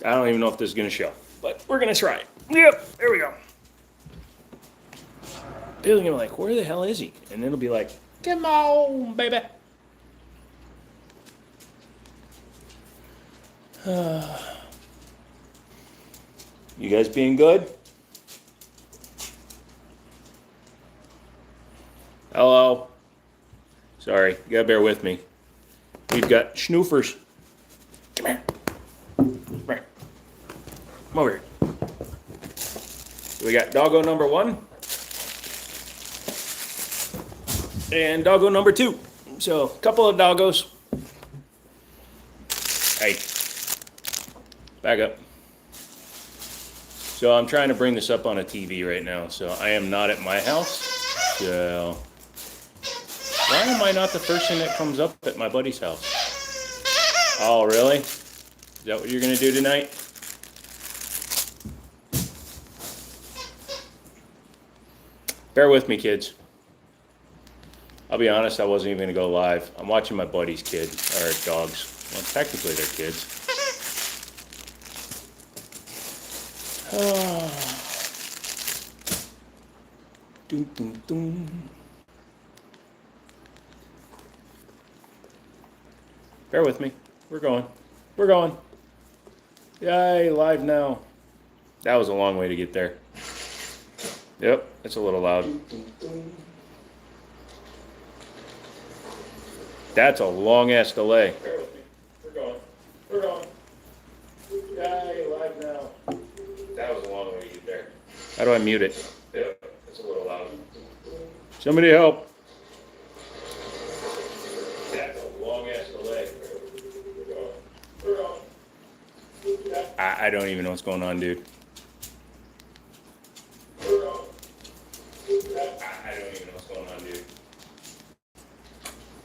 I don't even know if this is going to show, but we're going to try it. Yep, there we go. Bill's going to be like, where the hell is he? And it'll be like, come on, baby. You guys being good? Hello. Sorry, you gotta bear with me. We've got schnoofers. Come here. Come here. Come over here. We got doggo number 1 and doggo number 2. So a couple of doggos. Hey, back up. So I'm trying to bring this up on a TV right now. So I am not at my house. So why am I not the first thing that comes up at my buddy's house? Oh, really? Is that what you're gonna do tonight? Bear with me, kids. I'll be honest, I wasn't even gonna go live. I'm watching my buddy's kid, or dogs. Well, technically they're kids. Dun, dun, dun. Bear with me. We're going. We're going. Yay, live now. That was a long way to get there. Yep, it's a little loud. That's a long-ass delay. Bear with me. We're going. We're going. Yay, live now. That was a long way to get there. How do I mute it? Yep, it's a little loud. Somebody help. That's a long-ass delay. We're going. I don't even know what's going on, dude. I don't even know what's going on, dude.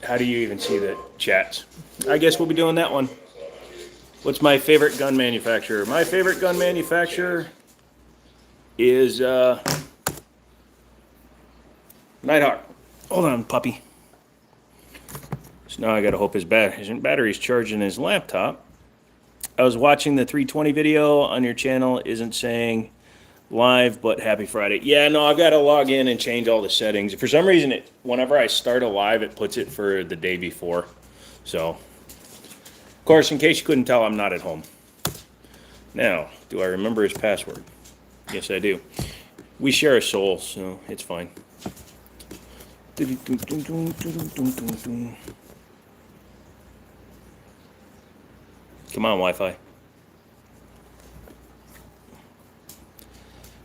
How do you even see the chats? I guess we'll be doing that one. What's my favorite gun manufacturer? My favorite gun manufacturer is Nighthawk. Hold on, puppy. So now I gotta hope his battery's charging his laptop. I was watching the 320 video on your channel. Isn't saying live, but happy Friday. Yeah, no, I've got to log in and change all the settings. For some reason, whenever I start a live, it puts it for the day before. So, of course, in case you couldn't tell, I'm not at home. Now, do I remember his password? Yes, I do. We share a soul, so it's fine. Come on, Wi-Fi.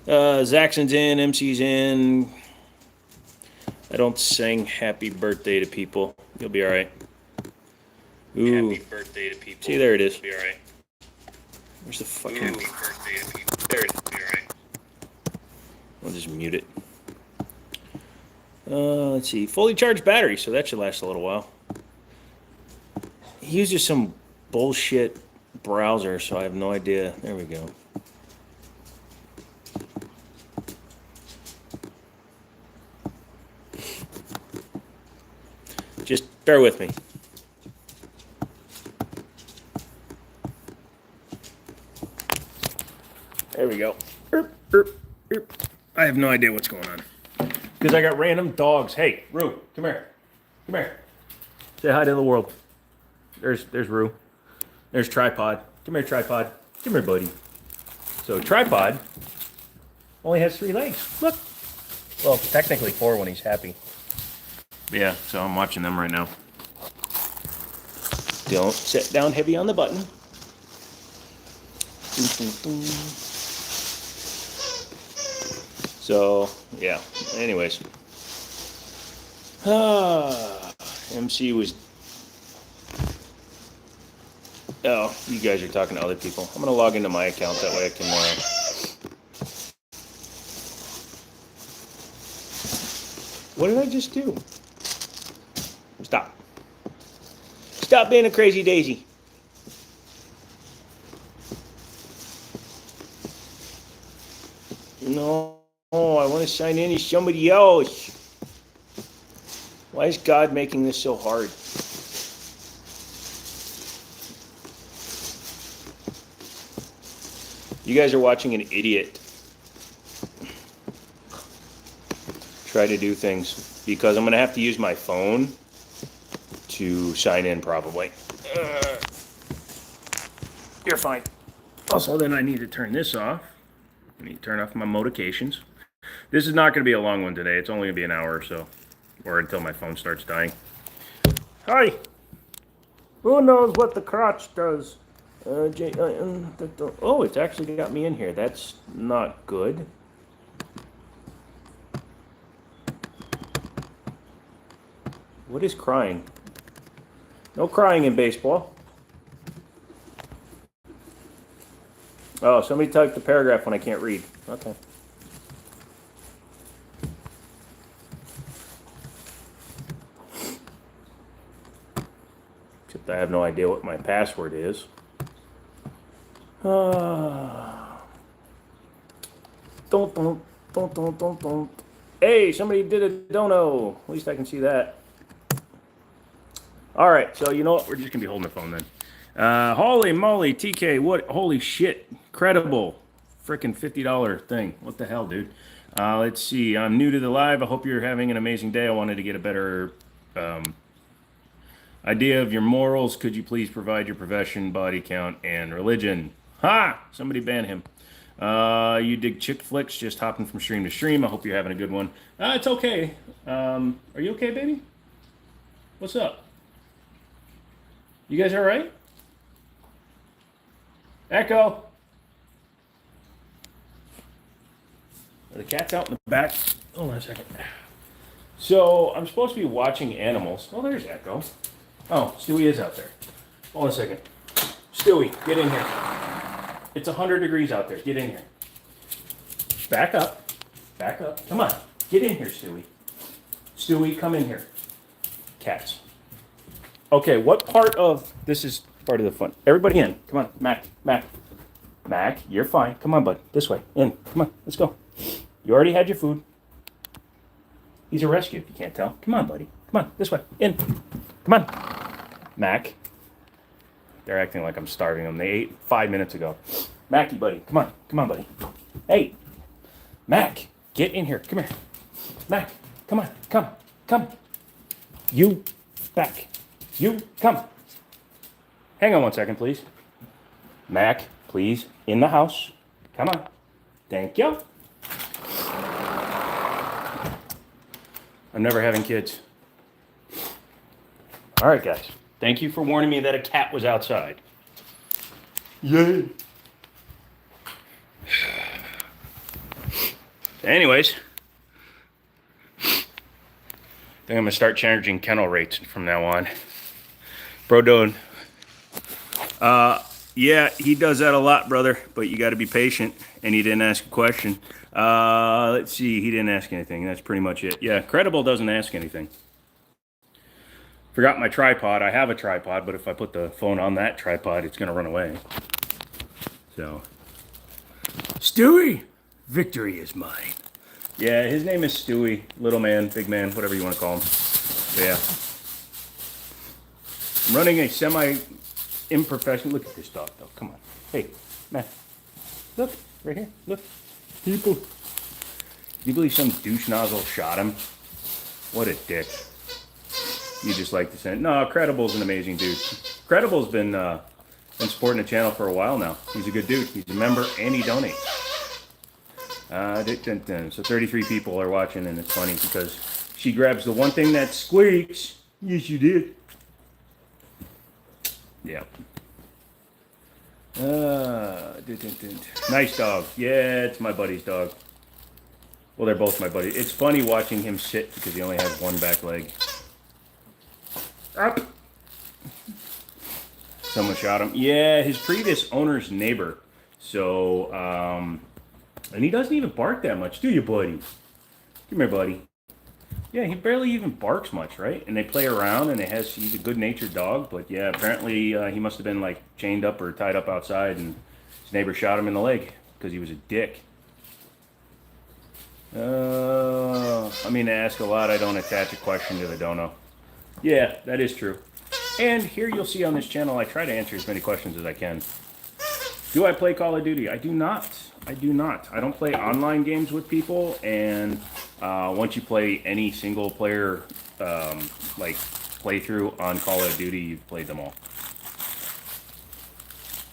Zaxxon's in, MC's in. I don't sing happy birthday to people. You'll be all right. Ooh. Happy birthday to people. See, there it is. You'll be all right. Where's the fucking... Ooh, happy birthday to people. There it is. You'll be all right. I'll just mute it. Let's see. Fully charged battery, so that should last a little while. He uses some bullshit browser, so I have no idea. There we go. Just bear with me. There we go. I have no idea what's going on. Because I got random dogs. Hey, Rue, come here. Come here. Say hi to the world. There's Rue. There's Tripod. Come here, Tripod. Come here, buddy. So Tripod only has 3 legs. Look. Well, technically 4 when he's happy. Yeah, so I'm watching them right now. Don't sit down heavy on the button. So, yeah. Anyways. MC was... Oh, you guys are talking to other people. I'm going to log into my account. That way I can... What did I just do? Stop. Stop being a crazy daisy. No, I want to sign in as somebody else. Why is God making this so hard? You guys are watching an idiot try to do things because I'm going to have to use my phone to sign in probably. You're fine. Also, then I need to turn this off. I need to turn off my notifications. This is not going to be a long one today. It's only going to be an hour or so, or until my phone starts dying. Hi. Who knows what the crotch does? Oh, it's actually got me in here. That's not good. What is crying? No crying in baseball. Oh, somebody typed the paragraph when I can't read. Okay. Except I have no idea what my password is. Don't. Hey, somebody did a dono. At least I can see that. All right, so you know what? We're just gonna be holding the phone then. Holy moly, TK, what? Holy shit, credible, freaking $50 thing. What the hell, dude? Let's see. I'm new to the live. I hope you're having an amazing day. I wanted to get a better idea of your morals. Could you please provide your profession, body count, and religion? Ha! Somebody ban him. You dig chick flicks, just hopping from stream to stream. I hope you're having a good one. It's okay. Are you okay, baby? What's up? You guys all right? Echo. The cat's out in the back. Hold on a second. So I'm supposed to be watching animals. Oh, there's Echo. Oh, Stewie is out there. Hold on a second. Stewie, get in here. It's 100 degrees out there. Get in here. Back up. Back up. Come on. Get in here, Stewie. Stewie, come in here. Cats. Okay, what part of this is part of the fun? Everybody in. Come on, Mac, you're fine. Come on, bud. This way. In. Come on, let's go. You already had your food. He's a rescue, if you can't tell. Come on, buddy. Come on, this way. In. Come on. Mac. They're acting like I'm starving them. They ate 5 minutes ago. Mackie, buddy. Come on. Come on, buddy. Hey. Mac, get in here. Come here. Mac, come on. Come. You. Back. You, come. Hang on 1 second, please. Mac, please, in the house. Come on. Thank you. I'm never having kids. All right, guys. Thank you for warning me that a cat was outside. Yay. Anyways, I think I'm going to start charging kennel rates from now on. Bro doing. Yeah, he does that a lot, brother, but you got to be patient, and he didn't ask a question. Let's see, he didn't ask anything. That's pretty much it. Yeah, Credible doesn't ask anything. Forgot my tripod. I have a tripod, but if I put the phone on that tripod, it's going to run away. So, Stewie, victory is mine. Yeah, his name is Stewie. Little man, big man, whatever you want to call him. But yeah. I'm running a semi-improfessional. Look at this dog, though. Come on. Hey, man. Look, right here. Look. People. Do you believe some douche nozzle shot him? What a dick. You just like to say, no, Credible's an amazing dude. Credible's been supporting the channel for a while now. He's a good dude. He's a member and he donates. So 33 people are watching, and it's funny because she grabs the one thing that squeaks. Yes, you did. Yeah. Nice dog. Yeah, it's my buddy's dog. Well, they're both my buddy. It's funny watching him sit because he only has one back leg. Up. Someone shot him. Yeah, his previous owner's neighbor. So, and he doesn't even bark that much, do you, buddy? Come here, buddy. Yeah, he barely even barks much, right? And they play around, and he's a good-natured dog. But yeah, apparently he must have been like chained up or tied up outside, and his neighbor shot him in the leg because he was a dick. I mean, I ask a lot. I don't attach a question to the dono. Yeah, that is true. And here you'll see on this channel, I try to answer as many questions as I can. Do I play Call of Duty? I do not. I do not. I don't play online games with people, and once you play any single player like playthrough on Call of Duty, you've played them all.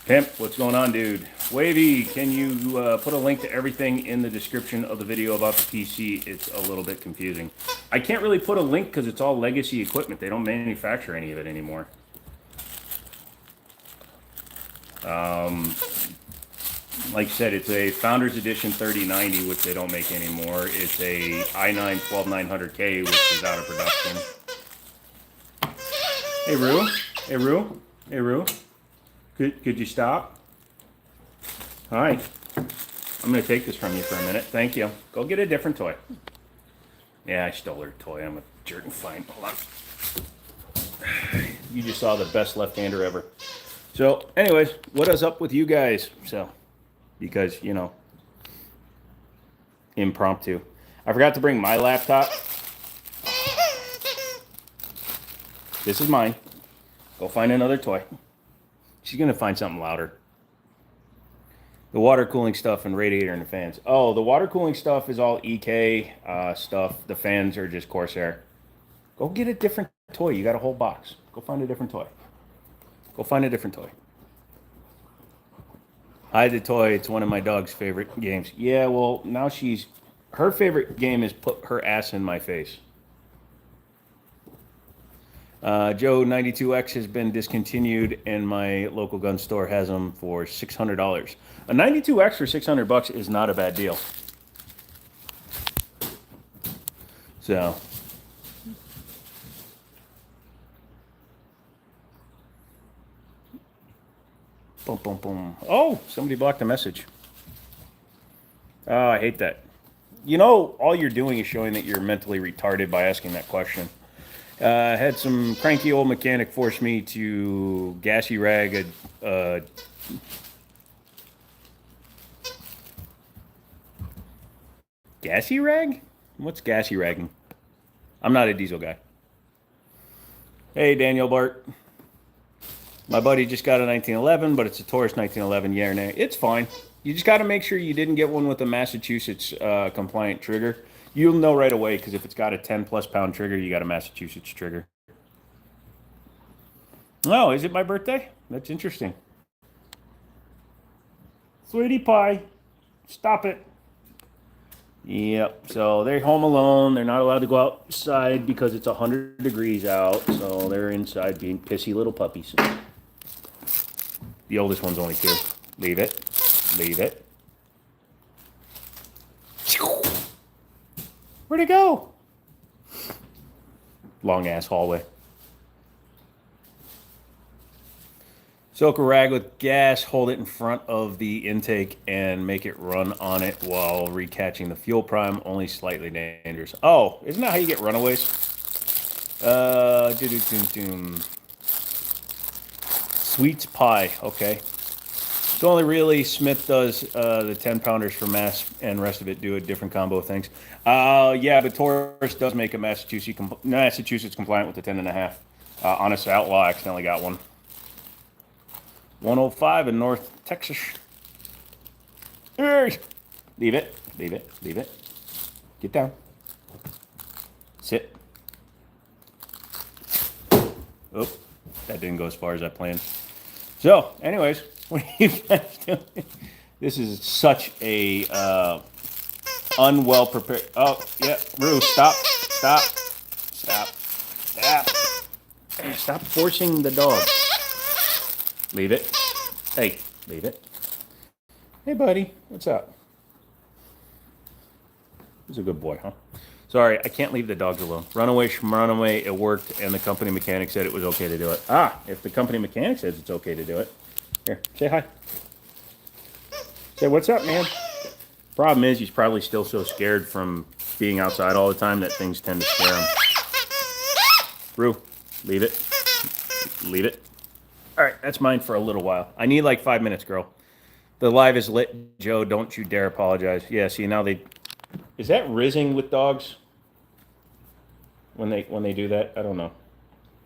Pimp, what's going on, dude? Wavy, can you put a link to everything in the description of the video about the PC? It's a little bit confusing. I can't really put a link because it's all legacy equipment. They don't manufacture any of it anymore. Like I said, it's a Founders Edition 3090, which they don't make anymore. It's a i9 12900K, which is out of production. Hey, Rue. Hey, Rue. Hey, Rue. Could you stop? All right. I'm going to take this from you for a minute. Thank you. Go get a different toy. Yeah, I stole her toy. I'm a jerk and fine. Hold on. You just saw the best left-hander ever. So, anyways, what is up with you guys? So, because, you know, impromptu. I forgot to bring my laptop. This is mine. Go find another toy. She's going to find something louder. The water cooling stuff and radiator and the fans. Oh, the water cooling stuff is all EK stuff. The fans are just Corsair. Go get a different toy. You got a whole box. Go find a different toy. Go find a different toy. Hide the toy. It's one of my dog's favorite games. Yeah, well, now her favorite game is put her ass in my face. Joe 92X has been discontinued, and my local gun store has them for $600. A 92X for $600 is not a bad deal. So, boom, boom, boom. Oh, somebody blocked a message. Oh, I hate that. You know, all you're doing is showing that you're mentally retarded by asking that question. Had some cranky old mechanic force me to gassy rag gassy rag? What's gassy ragging? I'm not a diesel guy. Hey, Daniel Bart. My buddy just got a 1911, but it's a Taurus 1911. Yeah or nay? It's fine. You just got to make sure you didn't get one with a Massachusetts compliant trigger. You'll know right away, because if it's got a 10+ pound trigger, you got a Massachusetts trigger. Oh, is it my birthday? That's interesting. Sweetie pie, stop it. Yep, so they're home alone. They're not allowed to go outside because it's 100 degrees out, so they're inside being pissy little puppies. The oldest one's only 2. Leave it. Leave it. Where'd it go? Long ass hallway. Soak a rag with gas, hold it in front of the intake, and make it run on it while recatching the fuel prime. Only slightly dangerous. Oh, isn't that how you get runaways? Sweets pie. Okay. So only really Smith does the 10-pounders for mass, and rest of it do a different combo of things. Yeah, but Taurus does make a Massachusetts compliant with the 10.5. Honest Outlaw accidentally got one. 105 in North Texas. Leave it. Leave it. Leave it. Get down. Sit. Oh, that didn't go as far as I planned. So, anyways, what are you guys doing? This is such a unwell prepared. Oh, yeah, Rue, stop, stop, stop, stop. Stop forcing the dog. Leave it. Hey, leave it. Hey, buddy, what's up? He's a good boy, huh? Sorry, I can't leave the dogs alone. Runaway, runaway, it worked, and the company mechanic said it was okay to do it. Ah, if the company mechanic says it's okay to do it. Here, say hi. Say, what's up, man? Problem is, he's probably still so scared from being outside all the time that things tend to scare him. Rue, leave it. Leave it. All right, that's mine for a little while. I need like 5 minutes, girl. The live is lit, Joe. Don't you dare apologize. Yeah, see, now they... Is that rizzing with dogs? When they do that? I don't know.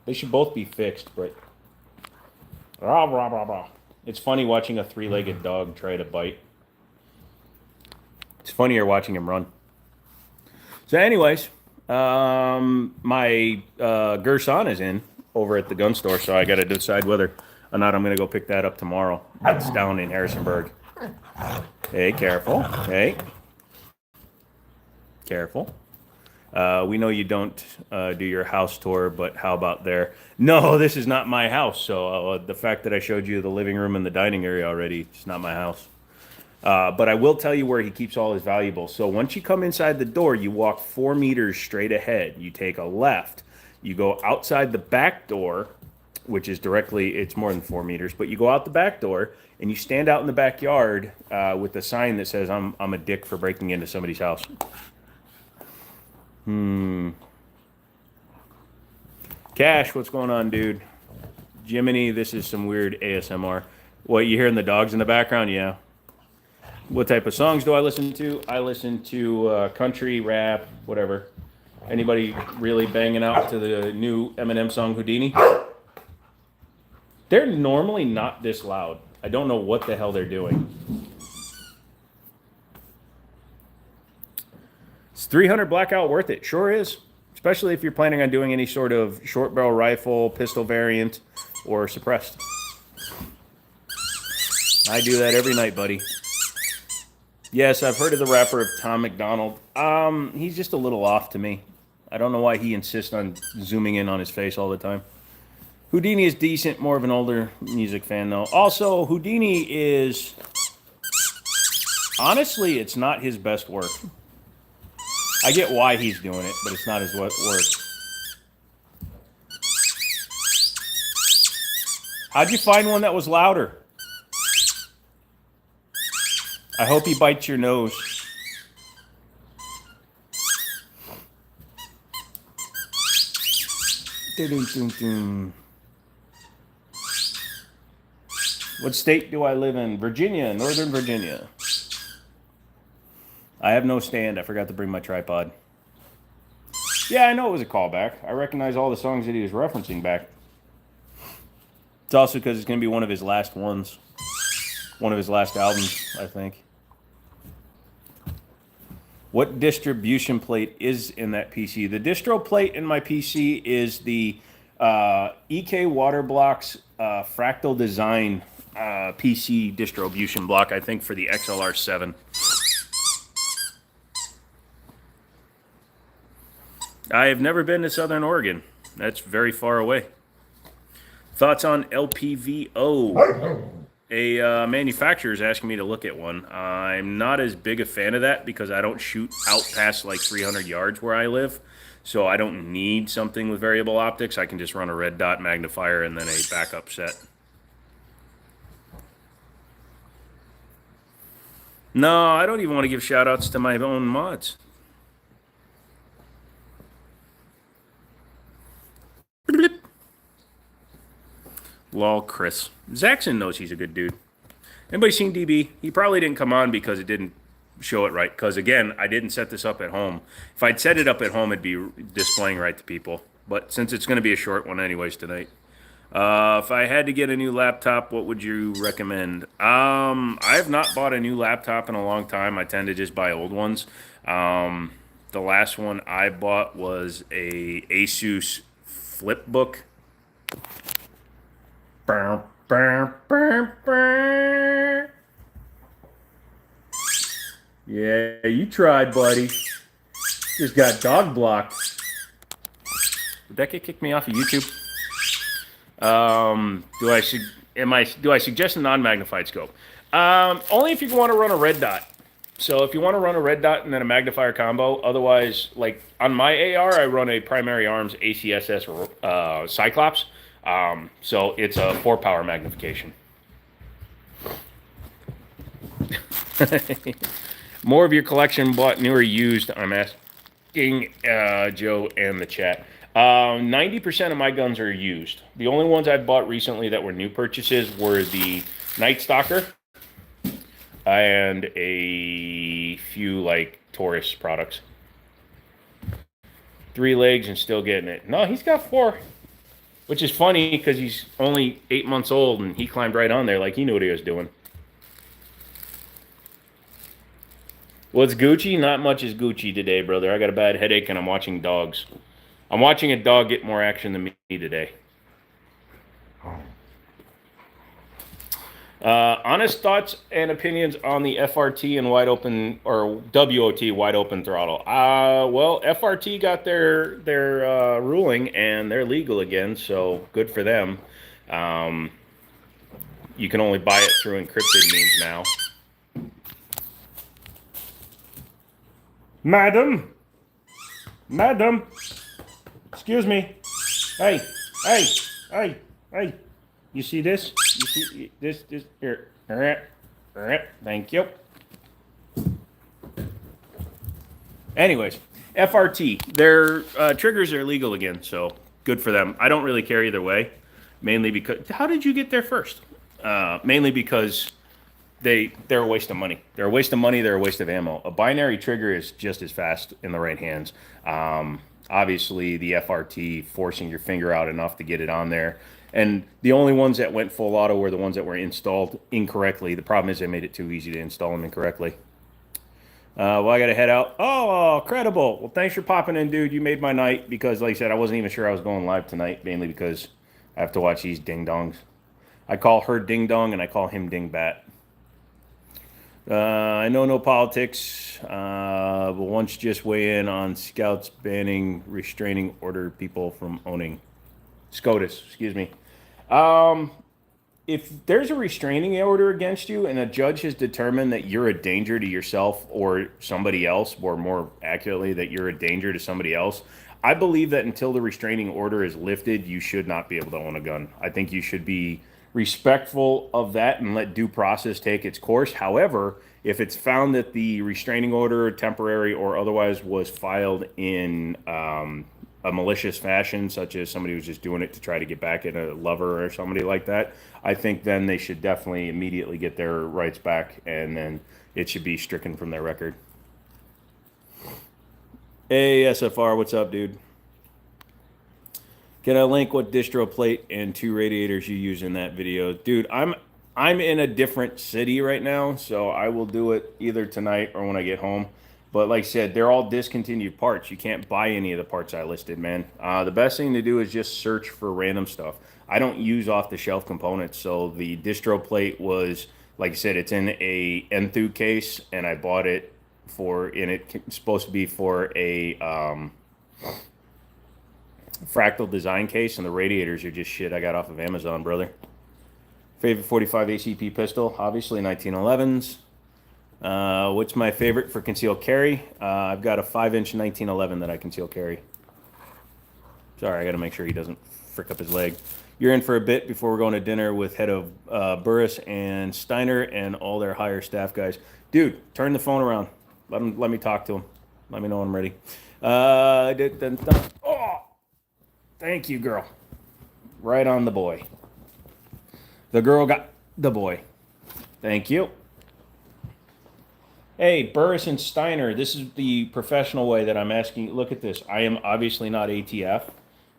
They should both be fixed, but... Rah, rah, rah, rah. It's funny watching a three-legged dog try to bite. It's funnier watching him run. So anyways, my Gerson is in over at the gun store, so I got to decide whether or not I'm going to go pick that up tomorrow. It's down in Harrisonburg. Hey, careful. Hey. Careful. We know you don't do your house tour, but how about there? No, this is not my house. So the fact that I showed you the living room and the dining area already, it's not my house. But I will tell you where he keeps all his valuables. So once you come inside the door, you walk 4 meters straight ahead. You take a left. You go outside the back door, which is directly, it's more than 4 meters, but you go out the back door and you stand out in the backyard with a sign that says, I'm a dick for breaking into somebody's house. Cash, what's going on, dude? Jimmini, this is some weird ASMR. What, you hearing the dogs in the background? Yeah. What type of songs do I listen to? I listen to country, rap, whatever. Anybody really banging out to the new Eminem song, Houdini? They're normally not this loud. I don't know what the hell they're doing. Is 300 Blackout worth it? Sure is. Especially if you're planning on doing any sort of short barrel rifle, pistol variant, or suppressed. I do that every night, buddy. Yes, I've heard of the rapper of Tom McDonald. He's just a little off to me. I don't know why he insists on zooming in on his face all the time. Houdini is decent, more of an older music fan, though. Also, Houdini is... Honestly, it's not his best work. I get why he's doing it, but it's not his work. How'd you find one that was louder? I hope he bites your nose. What state do I live in? Virginia, Northern Virginia. I have no stand. I forgot to bring my tripod. Yeah, I know it was a callback. I recognize all the songs that he was referencing back. It's also because it's going to be one of his last ones. One of his last albums, I think. What distribution plate is in that PC? The distro plate in my PC is the EK Waterblocks Fractal Design PC distribution block, I think, for the XLR7. I have never been to Southern Oregon. That's very far away. Thoughts on LPVO? A manufacturer is asking me to look at one. I'm not as big a fan of that because I don't shoot out past like 300 yards where I live. So I don't need something with variable optics. I can just run a red dot magnifier and then a backup set. No, I don't even want to give shout outs to my own mods. Lol, Chris. Zaxxon knows he's a good dude. Anybody seen DB? He probably didn't come on because it didn't show it right. Because, again, I didn't set this up at home. If I'd set it up at home, it'd be displaying right to people. But since it's going to be a short one anyways tonight. If I had to get a new laptop, what would you recommend? I have not bought a new laptop in a long time. I tend to just buy old ones. The last one I bought was a Asus Flipbook. Yeah, you tried, buddy. Just got dog blocked. Did that kick me off of YouTube? Do I suggest a non-magnified scope? Only if you want to run a red dot. So if you want to run a red dot and then a magnifier combo, otherwise, like on my AR, I run a primary arms ACSS Cyclops. So it's a 4-power magnification. More of your collection bought new or used? I'm asking Joe and the chat. 90% of my guns are used. The only ones I've bought recently that were new purchases were the Night Stalker and a few like Taurus products. 3 legs and still getting it. No, he's got 4. Which is funny because he's only 8 months old and he climbed right on there like he knew what he was doing. What's Gucci? Not much is Gucci today, brother. I got a bad headache and I'm watching dogs. I'm watching a dog get more action than me today. Honest thoughts and opinions on the FRT and wide open or WOT wide open throttle. Well, FRT got their ruling and they're legal again, so good for them. You can only buy it through encrypted means now. Madam, excuse me. Hey, hey, hey, hey. You see this? You see this? Here. Thank you. Anyways, FRT, their triggers are legal again, so good for them. I don't really care either way, mainly because how did you get there first? Mainly because they're a waste of money. They're a waste of money. They're a waste of ammo. A binary trigger is just as fast in the right hands. Obviously, the FRT forcing your finger out enough to get it on there. And the only ones that went full auto were the ones that were installed incorrectly. The problem is they made it too easy to install them incorrectly. Well, I got to head out. Oh, credible. Well, thanks for popping in, dude. You made my night because, like I said, I wasn't even sure I was going live tonight, mainly because I have to watch these ding-dongs. I call her ding-dong and I call him ding-bat. I know no politics, but once just weigh in on scouts banning restraining order people from owning. SCOTUS, excuse me. If there's a restraining order against you and a judge has determined that you're a danger to yourself or somebody else, or more accurately, that you're a danger to somebody else, I believe that until the restraining order is lifted, you should not be able to own a gun. I think you should be respectful of that and let due process take its course. However, if it's found that the restraining order, temporary or otherwise, was filed in a malicious fashion, such as somebody who's just doing it to try to get back at a lover or somebody like that, I think then they should definitely immediately get their rights back, and then it should be stricken from their record. Hey, SFR, what's up, dude? Can I link what distro plate and 2 radiators you use in that video? Dude, I'm in a different city right now, so I will do it either tonight or when I get home. But like I said, they're all discontinued parts. You can't buy any of the parts I listed, man. The best thing to do is just search for random stuff. I don't use off-the-shelf components, so the distro plate was, like I said, it's in a Enthu case, and I bought it it's supposed to be for a fractal design case, and the radiators are just shit I got off of Amazon, brother. Favorite 45 ACP pistol? Obviously 1911s. What's my favorite for concealed carry? I've got a 5-inch 1911 that I conceal carry. Sorry, I got to make sure he doesn't frick up his leg. You're in for a bit before we're going to dinner with head of Burris and Steiner and all their higher staff guys. Dude, turn the phone around. Let me talk to him. Let me know when I'm ready. Oh, thank you, girl. Right on the boy. The girl got the boy. Thank you. Hey, Burris and Steiner, this is the professional way that I'm asking. Look at this. I am obviously not ATF,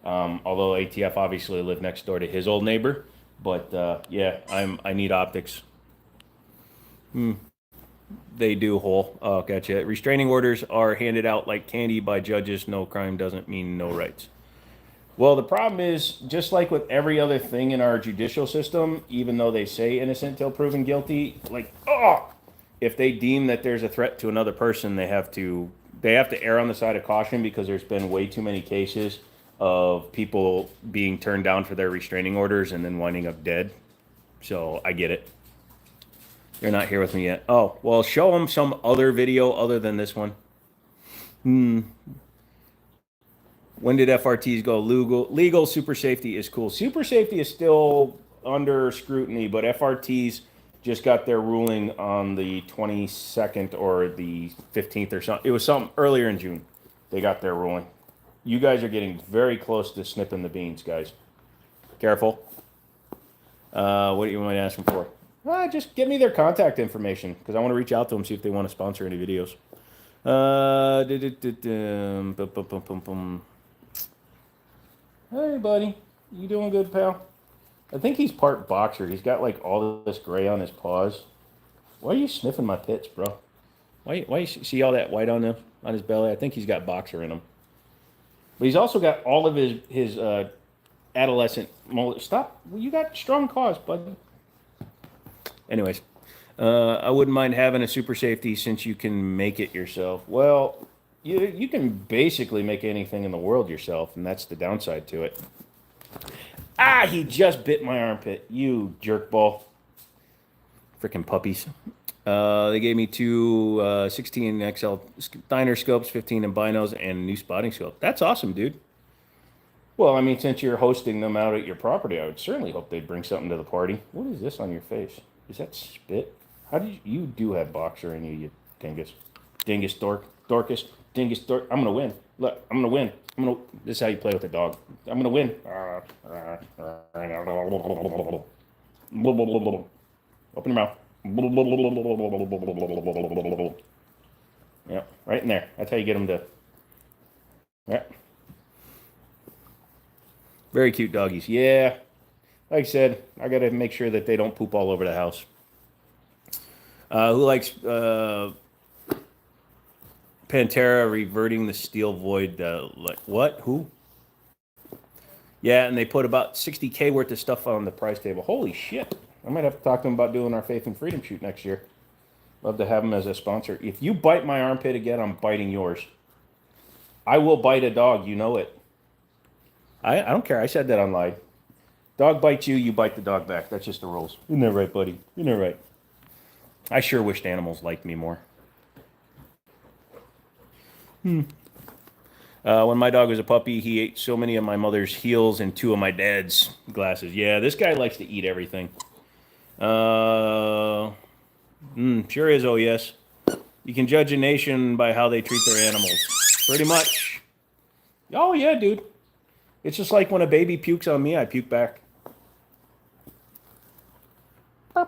although ATF obviously lived next door to his old neighbor. But yeah, I need optics. They do, Hole. Oh, gotcha. Restraining orders are handed out like candy by judges. No crime doesn't mean no rights. Well, the problem is, just like with every other thing in our judicial system, even though they say innocent till proven guilty, if they deem that there's a threat to another person, they have to err on the side of caution, because there's been way too many cases of people being turned down for their restraining orders and then winding up dead. So I get it. You're not here with me yet. Oh, well, show them some other video other than this one. When did FRTs go legal? Super safety is cool. Super safety is still under scrutiny, but FRTs just got their ruling on the 22nd or the 15th or something. It was something earlier in June. They got their ruling. You guys are getting very close to snipping the beans, guys. Careful. What do you want to ask them for? Just give me their contact information, because I want to reach out to them, see if they want to sponsor any videos. Hey, buddy. You doing good, pal? I think he's part boxer. He's got like all this gray on his paws. Why are you sniffing my pits, bro? Why you see all that white on his belly? I think he's got boxer in him. But he's also got all of his adolescent mullet. Stop. Well, you got strong claws, buddy. Anyways, I wouldn't mind having a super safety since you can make it yourself. Well, you can basically make anything in the world yourself, and that's the downside to it. Ah, he just bit my armpit. You jerkball. Freaking puppies. They gave me two 16 XL Steiner scopes, 15 in binos, and a new spotting scope. That's awesome, dude. Well, I mean, since you're hosting them out at your property, I would certainly hope they'd bring something to the party. What is this on your face? Is that spit? How did you do have boxer in you, you dingus? Dingus Dorcas, dingus dork. I'm gonna win. Look, I'm gonna win. This is how you play with a dog. I'm gonna win. Open your mouth. Yeah, right in there. That's how you get them to. Yeah. Very cute doggies. Yeah. Like I said, I got to make sure that they don't poop all over the house. Who likes Pantera reverting the steel void? Like what? Who? Yeah, and they put about $60K worth of stuff on the price table. Holy shit. I might have to talk to them about doing our Faith and Freedom shoot next year. Love to have them as a sponsor. If you bite my armpit again, I'm biting yours. I will bite a dog. You know it. I don't care. I said that on live. Dog bites you, you bite the dog back. That's just the rules. Isn't that right, buddy? Isn't that right? I sure wished animals liked me more. When my dog was a puppy, he ate so many of my mother's heels and 2 of my dad's glasses. Yeah, this guy likes to eat everything. Sure is, oh yes. You can judge a nation by how they treat their animals. Pretty much. Oh yeah, dude. It's just like when a baby pukes on me, I puke back. Why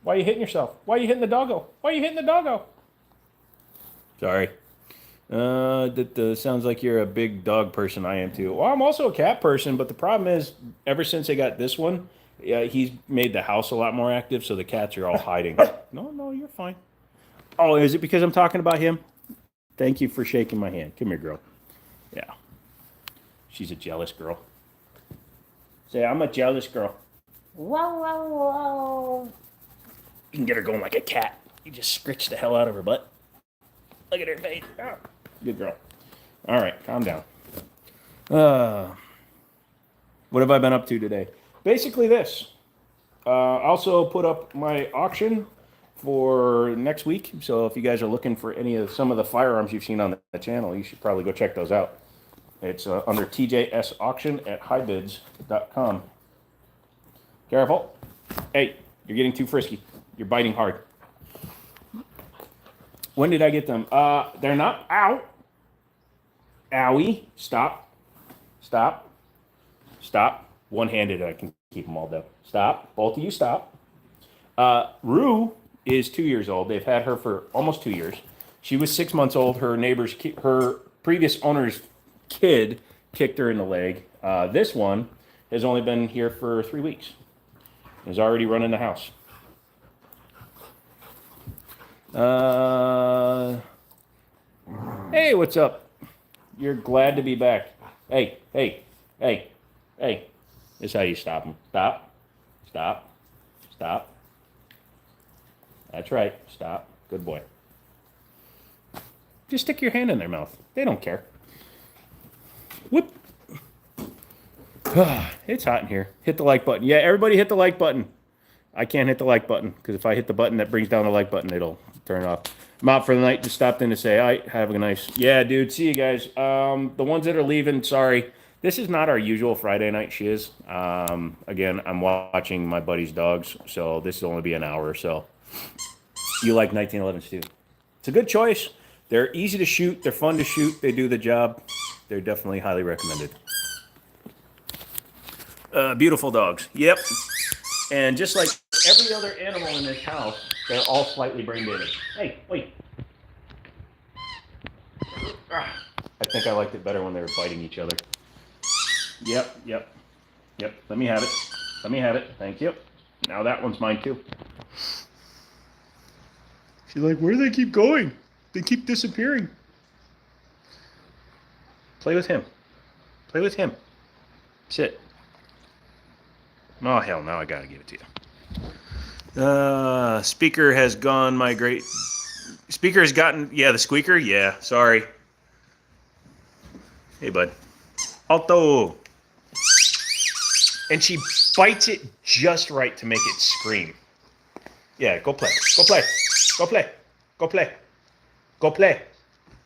are you hitting yourself? Why are you hitting the doggo? Why are you hitting the doggo? Sorry. That sounds like you're a big dog person. I am too. Well, I'm also a cat person, but the problem is, ever since I got this one, he's made the house a lot more active, so the cats are all hiding. No, you're fine. Oh, is it because I'm talking about him? Thank you for shaking my hand. Come here, girl. Yeah. She's a jealous girl. Say, I'm a jealous girl. Wow, wow, wow. You can get her going like a cat. You just scritch the hell out of her butt. Look at her face. Oh, good girl. All right, calm down. What have I been up to today? Basically this. Also put up my auction for next week. So if you guys are looking for some of the firearms you've seen on the channel, you should probably go check those out. It's under TJS auction at highbids.com. Careful. Hey, you're getting too frisky. You're biting hard. When did I get them? They're not out. Owie. Stop. Stop. Stop. One-handed, I can keep them all down. Stop. Both of you stop. Rue is 2 years old. They've had her for almost 2 years. She was 6 months old. Her previous owner's kid kicked her in the leg. This one has only been here for 3 weeks. Is already running the house. Hey, what's up? You're glad to be back. Hey. This is how you stop them. Stop. That's right. Stop. Good boy. Just stick your hand in their mouth. They don't care. Whoop. It's hot in here. Hit the like button. Yeah, everybody hit the like button. I can't hit the like button because if I hit the button that brings down the like button, it'll turn off. I'm out for the night. Just stopped in to say, "Hi, have a nice." Yeah, dude. See you guys. The ones that are leaving, sorry. This is not our usual Friday night shiz. Again, I'm watching my buddy's dogs, so this will only be an hour or so. You like 1911s too? It's a good choice. They're easy to shoot. They're fun to shoot. They do the job. They're definitely highly recommended. Beautiful dogs. Yep. And just like every other animal in this house, they're all slightly brain damaged. Hey, wait. I think I liked it better when they were biting each other. Yep. Let me have it. Thank you. Now that one's mine too. She's like, where do they keep going? They keep disappearing. Play with him. Sit. Oh, hell, now I gotta give it to you. Speaker has gone Speaker has gotten, the squeaker? Yeah, sorry. Hey, bud. Alto. And she bites it just right to make it scream. Yeah, go play.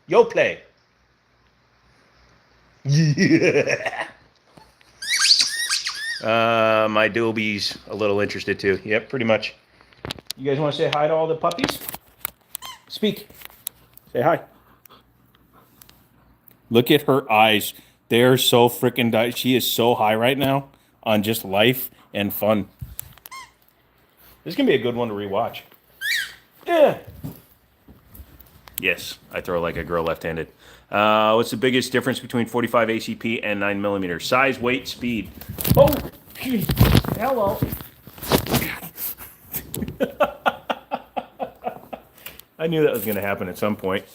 Yo play. Yeah. My Dobie's a little interested too. Yep, pretty much. You guys want to say hi to all the puppies? Speak. Say hi. Look at her eyes. They're so freaking she is so high right now on just life and fun. This is going to be a good one to rewatch. Yeah. Yes, I throw like a girl left-handed. What's the biggest difference between 45 ACP and 9mm? Size, weight, speed. Oh, geez. Hello. I knew that was going to happen at some point.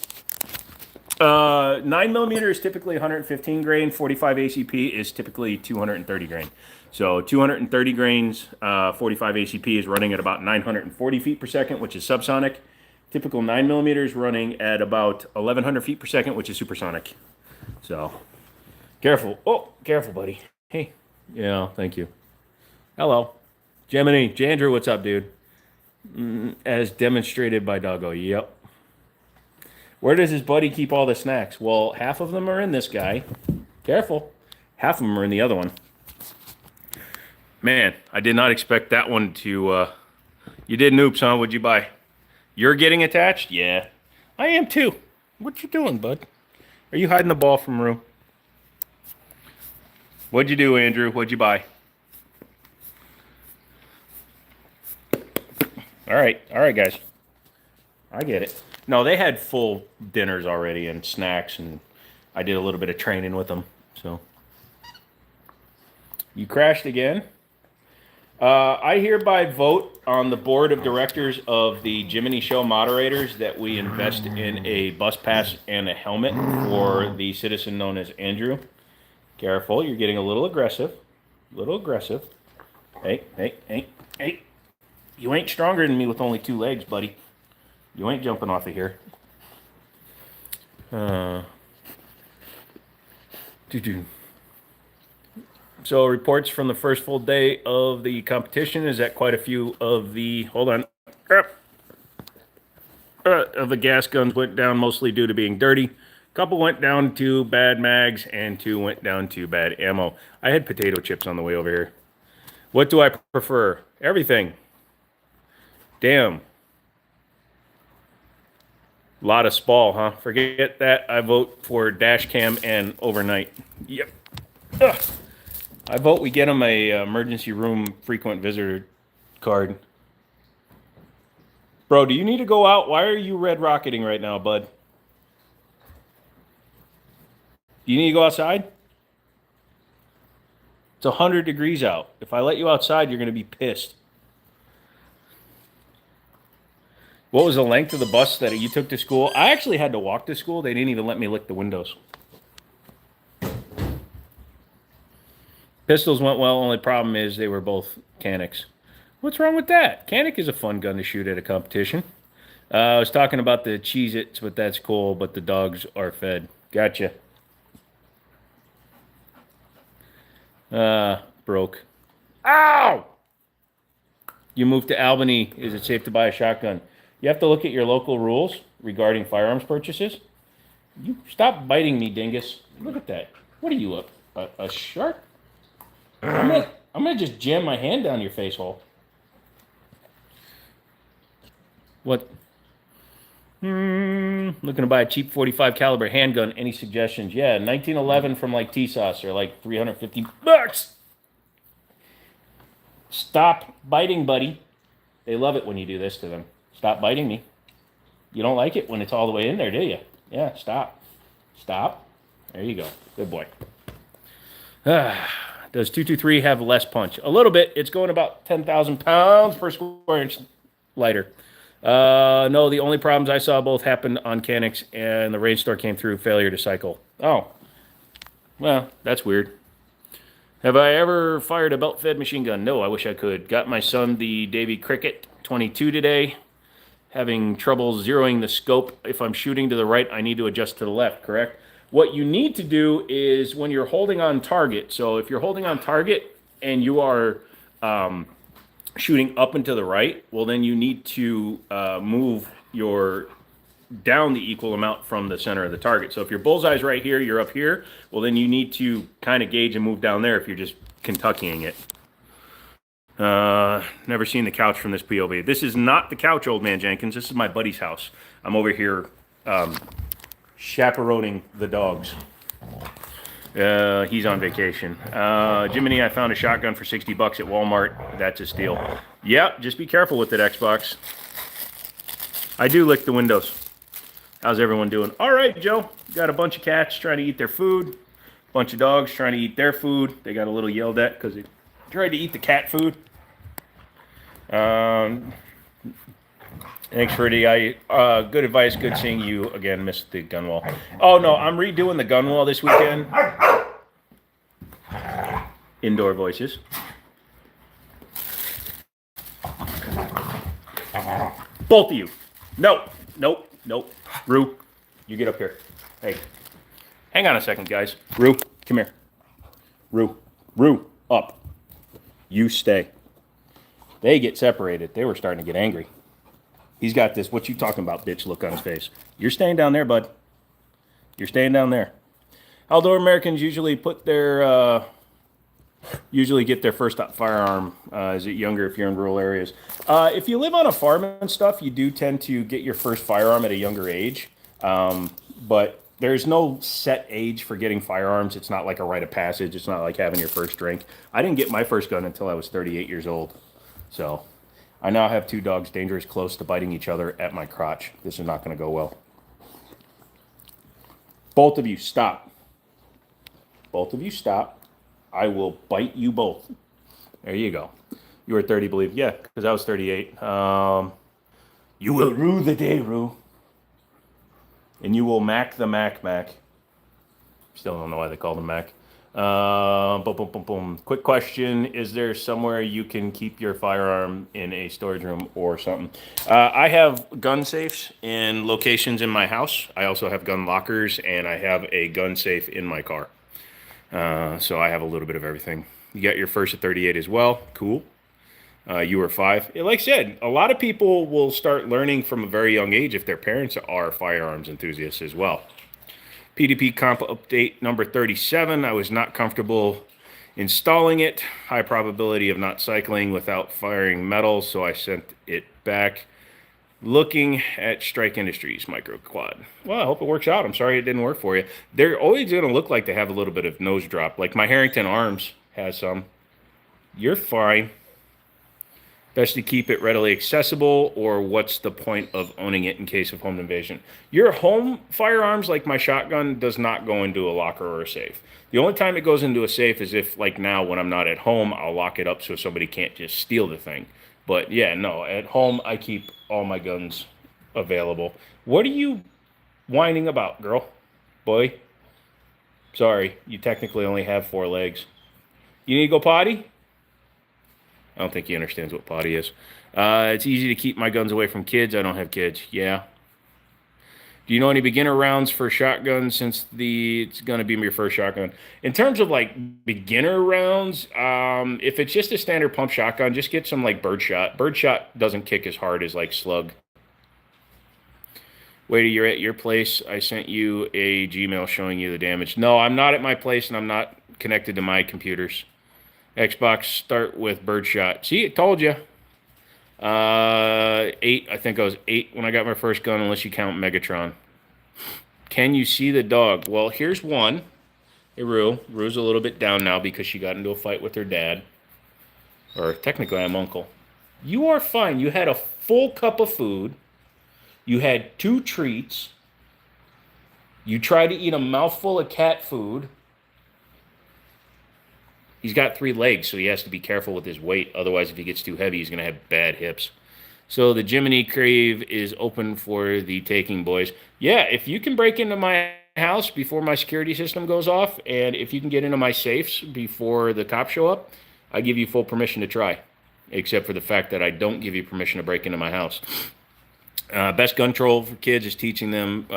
9mm is typically 115 grain. 45 ACP is typically 230 grain. So 230 grains, 45 ACP is running at about 940 feet per second, which is subsonic. Typical 9mm is running at about 1,100 feet per second, which is supersonic. So, careful. Oh, careful, buddy. Hey. Yeah, thank you. Hello. Jimmini. Jandrew, what's up, dude? As demonstrated by Doggo. Yep. Where does his buddy keep all the snacks? Well, half of them are in this guy. Careful. Half of them are in the other one. Man, I did not expect that one to... You did an oops, huh? What'd you buy? You're getting attached? Yeah. I am too. What you doing, bud? Are you hiding the ball from Rue? What'd you do, Andrew? What'd you buy? All right, guys. I get it. No, they had full dinners already and snacks, and I did a little bit of training with them. So, you crashed again. I hereby vote on the board of directors of the Jimmini Show moderators that we invest in a bus pass and a helmet for the citizen known as Andrew. Careful, you're getting a little aggressive. Hey. You ain't stronger than me with only 2 legs, buddy. You ain't jumping off of here. So reports from the first full day of the competition is that quite a few of the of the gas guns went down, mostly due to being dirty. A couple went down to bad mags, and 2 went down to bad ammo. I had potato chips on the way over here. What do I prefer? Everything. Damn. Lot of spall, huh? Forget that. I vote for dash cam and overnight. Yep. Ugh. I vote we get him a emergency room frequent visitor card. Bro, do you need to go out? Why are you red rocketing right now, bud? Do you need to go outside? It's 100 degrees out. If I let you outside, you're going to be pissed. What was the length of the bus that you took to school? I actually had to walk to school. They didn't even let me lick the windows. Pistols went well. Only problem is they were both Canics. What's wrong with that? Canic is a fun gun to shoot at a competition. I was talking about the Cheez-Its, but that's cool, but the dogs are fed. Gotcha. Broke. Ow! You moved to Albany. Is it safe to buy a shotgun? You have to look at your local rules regarding firearms purchases. You stop biting me, dingus. Look at that. What are you, a shark? I'm gonna just jam my hand down your face hole. What? Looking to buy a cheap 45 caliber handgun. Any suggestions? Yeah, 1911 from like T-Sauce. They're like $350. Stop biting, buddy. They love it when you do this to them. Stop biting me. You don't like it when it's all the way in there, do you? Yeah, stop. Stop. There you go. Good boy. Does 223 have less punch? A little bit. It's going about 10,000 pounds per square inch lighter. No, the only problems I saw both happened on Canix, and the rainstorm came through, failure to cycle. Oh, well, that's weird. Have I ever fired a belt-fed machine gun? No, I wish I could. Got my son the Davy Cricket 22 today. Having trouble zeroing the scope. If I'm shooting to the right, I need to adjust to the left, correct? What you need to do is when you're holding on target, so if you're holding on target and you are shooting up and to the right, well, then you need to move your down the equal amount from the center of the target. So if your bullseye's right here, you're up here, well, then you need to kind of gauge and move down there if you're just Kentuckying it. Never seen the couch from this POV. This is not the couch, old man Jenkins. This is my buddy's house. I'm over here chaperoning the dogs. He's on vacation. Jimmini, I found a shotgun for $60 at Walmart. That's a steal. Yeah, just be careful with it, Xbox. I do lick the windows. How's everyone doing? All right, Joe. Got a bunch of cats trying to eat their food. Bunch of dogs trying to eat their food. They got a little yelled at because they tried to eat the cat food. Thanks, Freddie. Good advice. Good seeing you again. Missed the gun wall. Oh no, I'm redoing the gun wall this weekend. Indoor voices. Both of you. No. Nope. Nope. Rue, you get up here. Hey, hang on a second, guys. Rue, come here. Rue, up. You stay. They get separated. They were starting to get angry. He's got this, what you talking about, bitch, look on his face. You're staying down there, bud. You're staying down there. Although Americans usually put their, usually get their first firearm as a younger if you're in rural areas. If you live on a farm and stuff, you do tend to get your first firearm at a younger age. But there's no set age for getting firearms. It's not like a rite of passage. It's not like having your first drink. I didn't get my first gun until I was 38 years old. So I now have two dogs dangerous close to biting each other at my crotch. This is not going to go well. Both of you, stop. Both of you, stop. I will bite you both. There you go. You were 30, believe. Yeah, because I was 38. You will rue the day, Rue. And you will Mac the Mac. Still don't know why they call them Mac. Boom, boom, boom, boom. Quick question. Is there somewhere you can keep your firearm in a storage room or something? I have gun safes in locations in my house. I also have gun lockers, and I have a gun safe in my car. So I have a little bit of everything. You got your first at 38 as well. Cool. You were 5. Like I said, a lot of people will start learning from a very young age if their parents are firearms enthusiasts as well. PDP comp update number 37. I was not comfortable installing it. High probability of not cycling without firing metal, so I sent it back. Looking at Strike Industries micro quad. Well, I hope it works out. I'm sorry it didn't work for you. They're always going to look like they have a little bit of nose drop. Like my Harrington Arms has some. You're fine. Best to keep it readily accessible, or what's the point of owning it in case of home invasion? Your home firearms, like my shotgun, does not go into a locker or a safe. The only time it goes into a safe is if, like now, when I'm not at home, I'll lock it up so somebody can't just steal the thing. But yeah, no, at home, I keep all my guns available. What are you whining about, girl? Boy? Sorry, you technically only have 4 legs. You need to go potty? I don't think he understands what potty is. It's easy to keep my guns away from kids. I don't have kids. Yeah. Do you know any beginner rounds for shotguns since it's going to be your first shotgun? In terms of like beginner rounds, if it's just a standard pump shotgun, just get some like birdshot. Birdshot doesn't kick as hard as like slug. Wait, you're at your place. I sent you a Gmail showing you the damage. No, I'm not at my place and I'm not connected to my computers. Xbox, start with birdshot. See, it told you. 8, I think I was 8 when I got my first gun, unless you count Megatron. Can you see the dog? Well, here's one. Hey, Rue. Rue's a little bit down now because she got into a fight with her dad. Or technically, I'm uncle. You are fine. You had a full cup of food. You had 2 treats. You tried to eat a mouthful of cat food. He's got 3 legs, so he has to be careful with his weight. Otherwise, if he gets too heavy, he's going to have bad hips. So the Jimmini Crave is open for the taking, boys. Yeah, if you can break into my house before my security system goes off, and if you can get into my safes before the cops show up, I give you full permission to try, except for the fact that I don't give you permission to break into my house. Best gun control for kids is teaching them,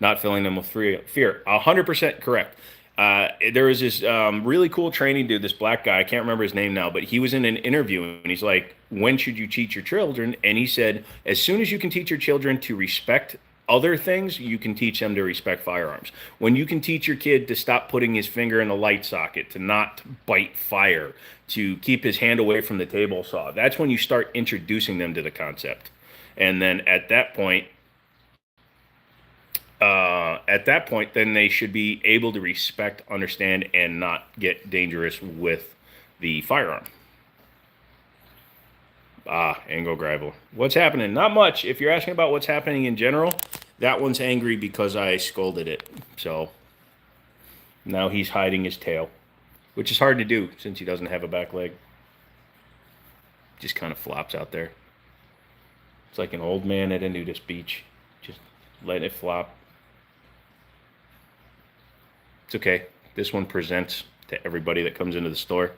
not filling them with fear. 100% correct. There was this really cool training dude, this black guy, I can't remember his name now, but he was in an interview and he's like, when should you teach your children? And he said, as soon as you can teach your children to respect other things, you can teach them to respect firearms. When you can teach your kid to stop putting his finger in the light socket, to not bite fire, to keep his hand away from the table saw, that's when you start introducing them to the concept. And then at that point, then they should be able to respect, understand, and not get dangerous with the firearm. Angle Gravel. What's happening? Not much. If you're asking about what's happening in general, that one's angry because I scolded it. So now he's hiding his tail, which is hard to do since he doesn't have a back leg. Just kind of flops out there. It's like an old man at a nudist beach. Just letting it flop. It's okay. This one presents to everybody that comes into the store.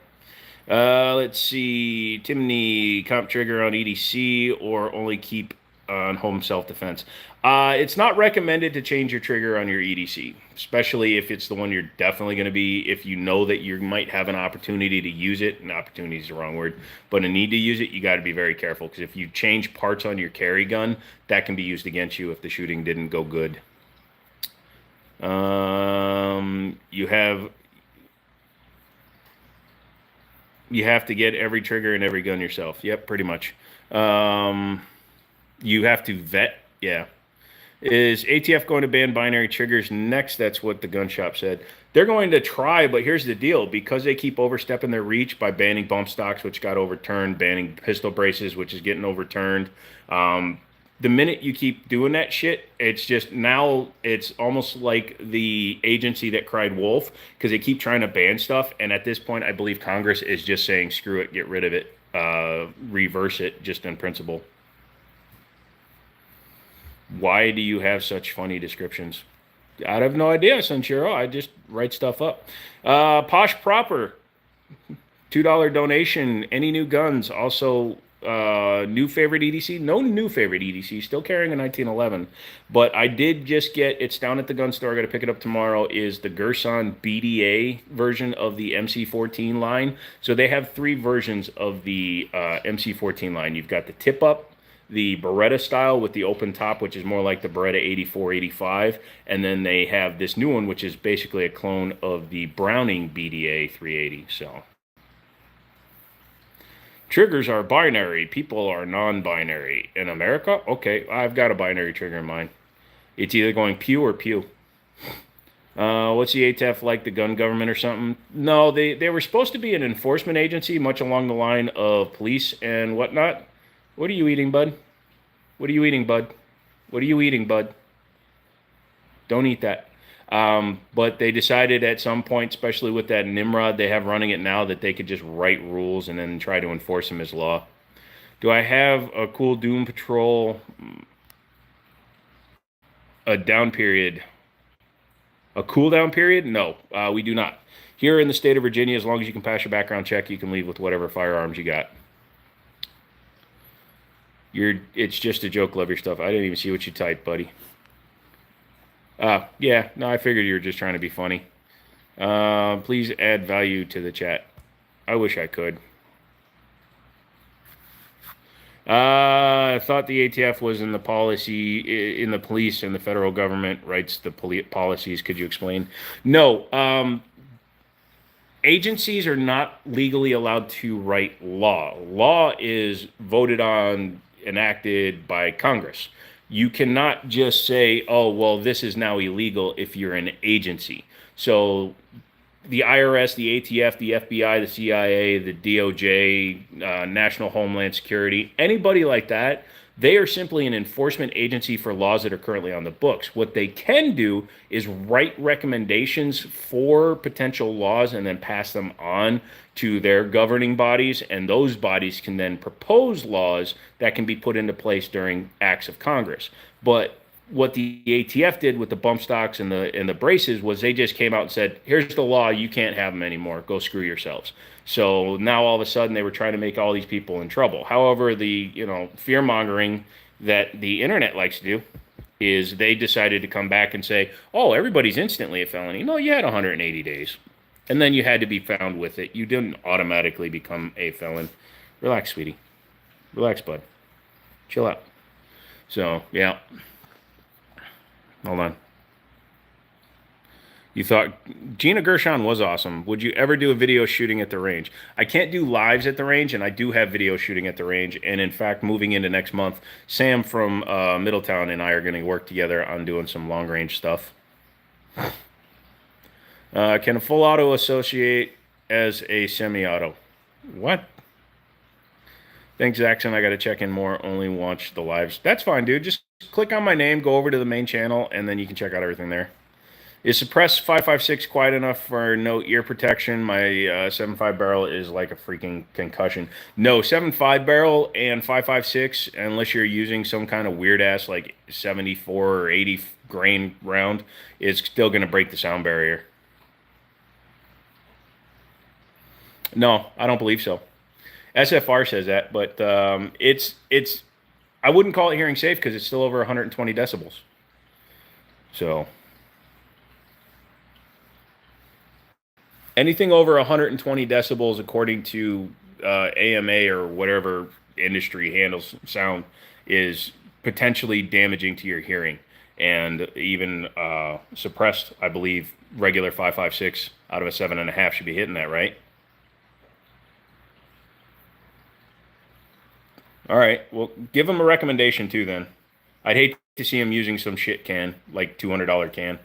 Let's see. Jimmini, comp trigger on EDC or only keep on home self-defense. It's not recommended to change your trigger on your EDC, especially if it's the one you're definitely going to be, if you know that you might have an opportunity to use it. And opportunity is the wrong word, but a need to use it, you got to be very careful, because if you change parts on your carry gun, that can be used against you if the shooting didn't go good. You have to get every trigger and every gun yourself. Yep, pretty much. You have to vet. Yeah. Is ATF going to ban binary triggers next? That's what the gun shop said. They're going to try, but here's the deal. Because they keep overstepping their reach by banning bump stocks, which got overturned, banning pistol braces, which is getting overturned. The minute you keep doing that shit, it's just, now it's almost like the agency that cried wolf, because they keep trying to ban stuff. And at this point, I believe Congress is just saying, screw it, get rid of it, reverse it just in principle. Why do you have such funny descriptions? I have no idea, Sanchiro. I just write stuff up. Posh Proper, $2 donation. Any new guns? Also, new favorite EDC? No new favorite EDC. Still carrying a 1911. But I did just get, it's down at the gun store, I got to pick it up tomorrow, is the Gerson BDA version of the MC14 line. So they have 3 versions of the MC14 line. You've got the tip-up, the Beretta style with the open top, which is more like the Beretta 84, 85. And then they have this new one, which is basically a clone of the Browning BDA 380. So triggers are binary. People are non-binary. In America? Okay, I've got a binary trigger in mine. It's either going pew or pew. What's the ATF like, the gun government or something? No, they were supposed to be an enforcement agency, much along the line of police and whatnot. What are you eating, bud? What are you eating, bud? What are you eating, bud? Don't eat that. But they decided at some point, especially with that Nimrod they have running it now, that they could just write rules and then try to enforce them as law. Do I have a cool Doom Patrol, a down period? A cool down period? No, we do not. Here in the state of Virginia, as long as you can pass your background check, you can leave with whatever firearms you got. It's just a joke, love your stuff. I didn't even see what you typed, buddy. Yeah, no, I figured you were just trying to be funny. Please add value to the chat. I wish I could. I thought the ATF was in the policy, in the police, and the federal government writes the policies. Could you explain? No, agencies are not legally allowed to write law. Law is voted on, enacted by Congress. You cannot just say, oh, well, this is now illegal if you're an agency. So the IRS, the ATF, the FBI, the CIA, the DOJ, National Homeland Security, anybody like that, they are simply an enforcement agency for laws that are currently on the books. What they can do is write recommendations for potential laws and then pass them on to their governing bodies, and those bodies can then propose laws that can be put into place during acts of Congress. But what the ATF did with the bump stocks and the braces was they just came out and said, "Here's the law. You can't have them anymore. Go screw yourselves." So now all of a sudden they were trying to make all these people in trouble. However, the fear mongering that the internet likes to do is they decided to come back and say, "Oh, everybody's instantly a felony." No, you had 180 days, and then you had to be found with it. You didn't automatically become a felon. Relax, sweetie. Relax, bud. Chill out. So yeah. Hold on. You thought Gina Gershon was awesome. Would you ever do a video shooting at the range? I can't do lives at the range, and I do have video shooting at the range. And in fact, moving into next month, Sam from Middletown and I are going to work together on doing some long range stuff. Can a full auto associate as a semi-auto? What? Thanks, Jackson. I got to check in more. Only watch the lives. That's fine, dude. Just click on my name, go over to the main channel, and then you can check out everything there. Is suppress 5.56 quiet enough for no ear protection? My 7.5 barrel is like a freaking concussion. No, 7.5 barrel and 5.56, unless you're using some kind of weird ass like 74 or 80 grain round, is still going to break the sound barrier. No, I don't believe so. SFR says that, but it's I wouldn't call it hearing safe because it's still over 120 decibels. So anything over 120 decibels, according to AMA or whatever industry handles sound, is potentially damaging to your hearing. And even suppressed, I believe, regular 5.56 out of a 7.5 should be hitting that, right? All right. Well, give him a recommendation too. Then, I'd hate to see him using some shit can, like $200 can.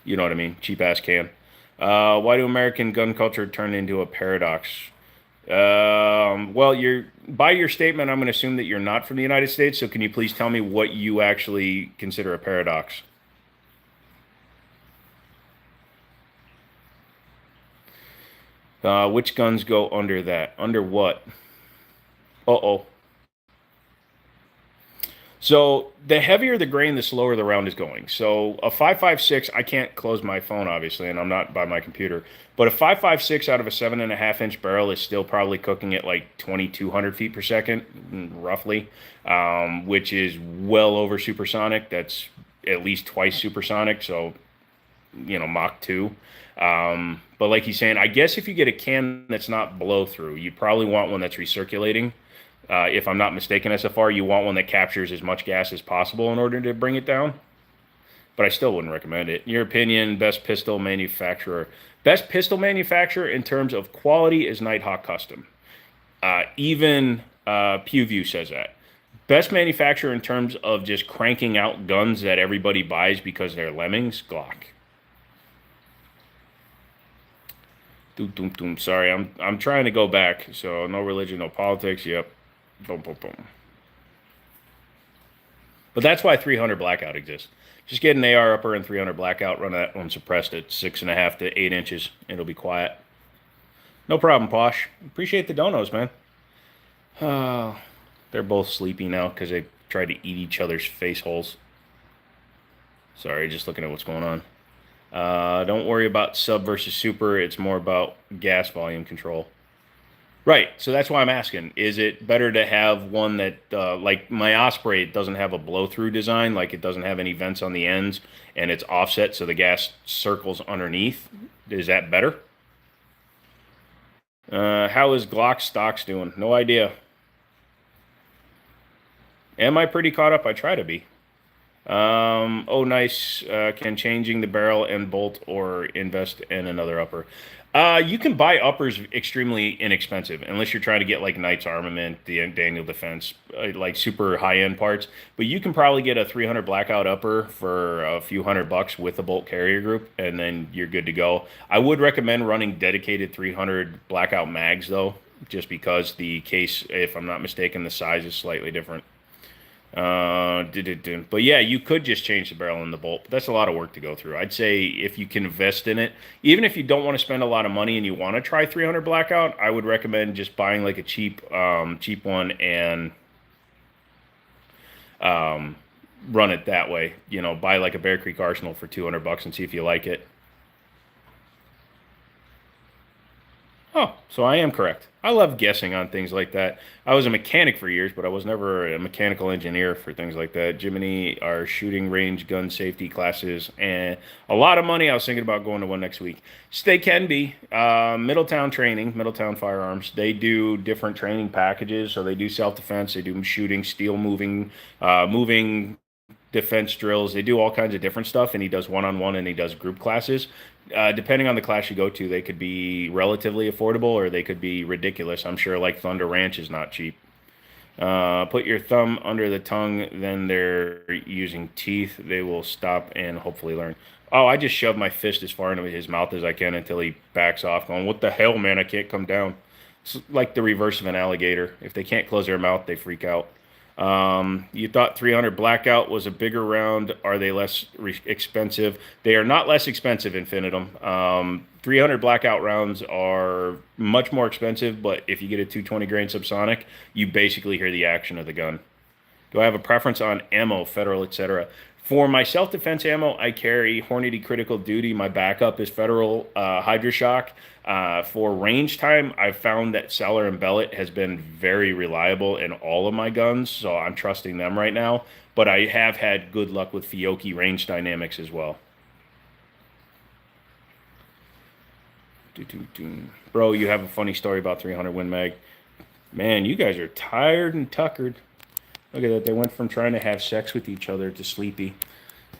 You know what I mean? Cheap ass can. Why do American gun culture turn into a paradox? Well, by your statement, I'm going to assume that you're not from the United States. So, can you please tell me what you actually consider a paradox? Which guns go under that? Under what? Uh-oh. So the heavier the grain, the slower the round is going. So a 5.56, I can't close my phone, obviously, and I'm not by my computer. But a 5.56 out of a 7.5-inch barrel is still probably cooking at like 2,200 feet per second, roughly, which is well over supersonic. That's at least twice supersonic. So, Mach 2. But like he's saying, I guess if you get a can that's not blow through, you probably want one that's recirculating. If I'm not mistaken, SFR, you want one that captures as much gas as possible in order to bring it down. But I still wouldn't recommend it. In your opinion, best pistol manufacturer. Best pistol manufacturer in terms of quality is Nighthawk Custom. Even PewView says that. Best manufacturer in terms of just cranking out guns that everybody buys because they're lemmings, Glock. Sorry, I'm trying to go back. So no religion, no politics. Yep. Boom, boom, boom. But that's why 300 blackout exists. Just get an AR upper and 300 blackout. Run that one suppressed at 6.5 to 8 inches. It'll be quiet. No problem, Posh. Appreciate the donos, man. They're both sleepy now because they tried to eat each other's face holes. Sorry, just looking at what's going on. Don't worry about sub versus super. It's more about gas volume control. Right, so that's why I'm asking. Is it better to have one that, like my Osprey, it doesn't have a blow-through design, like it doesn't have any vents on the ends, and it's offset so the gas circles underneath? Is that better? How is Glock stocks doing? No idea. Am I pretty caught up? I try to be. Oh, nice. Can changing the barrel and bolt or invest in another upper? You can buy uppers extremely inexpensive, unless you're trying to get like Knight's Armament, the Daniel Defense, like super high-end parts. But you can probably get a 300 blackout upper for a few $100 with a bolt carrier group, and then you're good to go. I would recommend running dedicated 300 blackout mags though, just because the case, if I'm not mistaken, the size is slightly different. But yeah, you could just change the barrel and the bolt, but that's a lot of work to go through. I'd say if you can invest in it, even if you don't want to spend a lot of money and you want to try 300 blackout, I would recommend just buying like a cheap one and um, run it that way. You know, buy like a Bear Creek Arsenal for $200 and see if you like it. Oh, so I am correct. I love guessing on things like that. I was a mechanic for years, but I was never a mechanical engineer for things like that. Jimmini are shooting range gun safety classes and a lot of money. I was thinking about going to one next week. So they can be Middletown training, Middletown Firearms. They do different training packages. So they do self-defense, they do shooting, steel moving, moving defense drills. They do all kinds of different stuff, and he does one-on-one and he does group classes. Depending on the class you go to, they could be relatively affordable or they could be ridiculous. I'm sure like Thunder Ranch is not cheap. Put your thumb under the tongue, then they're using teeth. They will stop and hopefully learn. Oh, I just shoved my fist as far into his mouth as I can until he backs off, going, "What the hell, man? I can't come down." It's like the reverse of an alligator. If they can't close their mouth, they freak out. You thought 300 blackout was a bigger round. Are they less expensive? They are not less expensive, Infinitum. 300 blackout rounds are much more expensive, but if you get a 220 grain subsonic, you basically hear the action of the gun. Do I have a preference on ammo, federal, etc.? For my self-defense ammo, I carry Hornady Critical Duty. My backup is Federal HydroShock. For range time, I've found that Seller and Bellet has been very reliable in all of my guns, so I'm trusting them right now. But I have had good luck with Fiocchi range dynamics as well. Bro, you have a funny story about 300 Win Mag. Man, you guys are tired and tuckered. Look at that. They went from trying to have sex with each other to sleepy.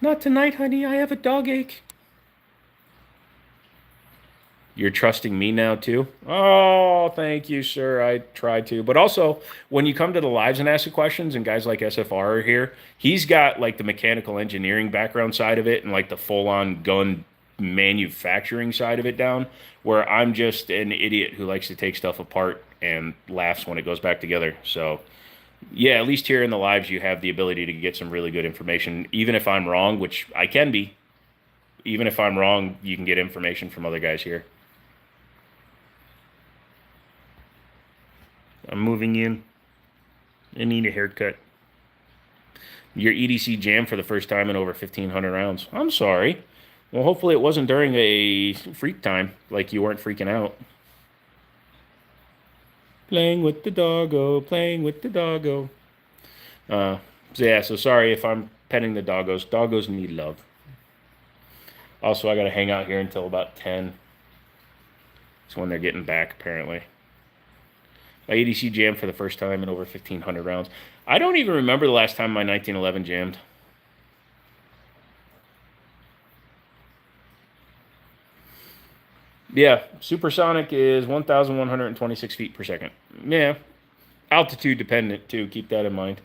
Not tonight, honey. I have a dog ache. You're trusting me now, too? Oh, thank you, sir. I try to. But also, when you come to the lives and ask the questions, and guys like SFR are here, he's got like the mechanical engineering background side of it and like the full on gun manufacturing side of it down, where I'm just an idiot who likes to take stuff apart and laughs when it goes back together. So. Yeah, at least here in the lives, you have the ability to get some really good information. Even if I'm wrong, which I can be, even if I'm wrong, you can get information from other guys here. I'm moving in. I need a haircut. Your EDC jammed for the first time in over 1,500 rounds. I'm sorry. Well, hopefully it wasn't during a freak time, like you weren't freaking out. Playing with the doggo, playing with the doggo. So yeah, so sorry if I'm petting the doggos. Doggos need love. Also, I got to hang out here until about 10. It's when they're getting back, apparently. My ADC jammed for the first time in over 1,500 rounds. I don't even remember the last time my 1911 jammed. Yeah, supersonic is 1,126 feet per second. Yeah, altitude dependent, too. Keep that in mind.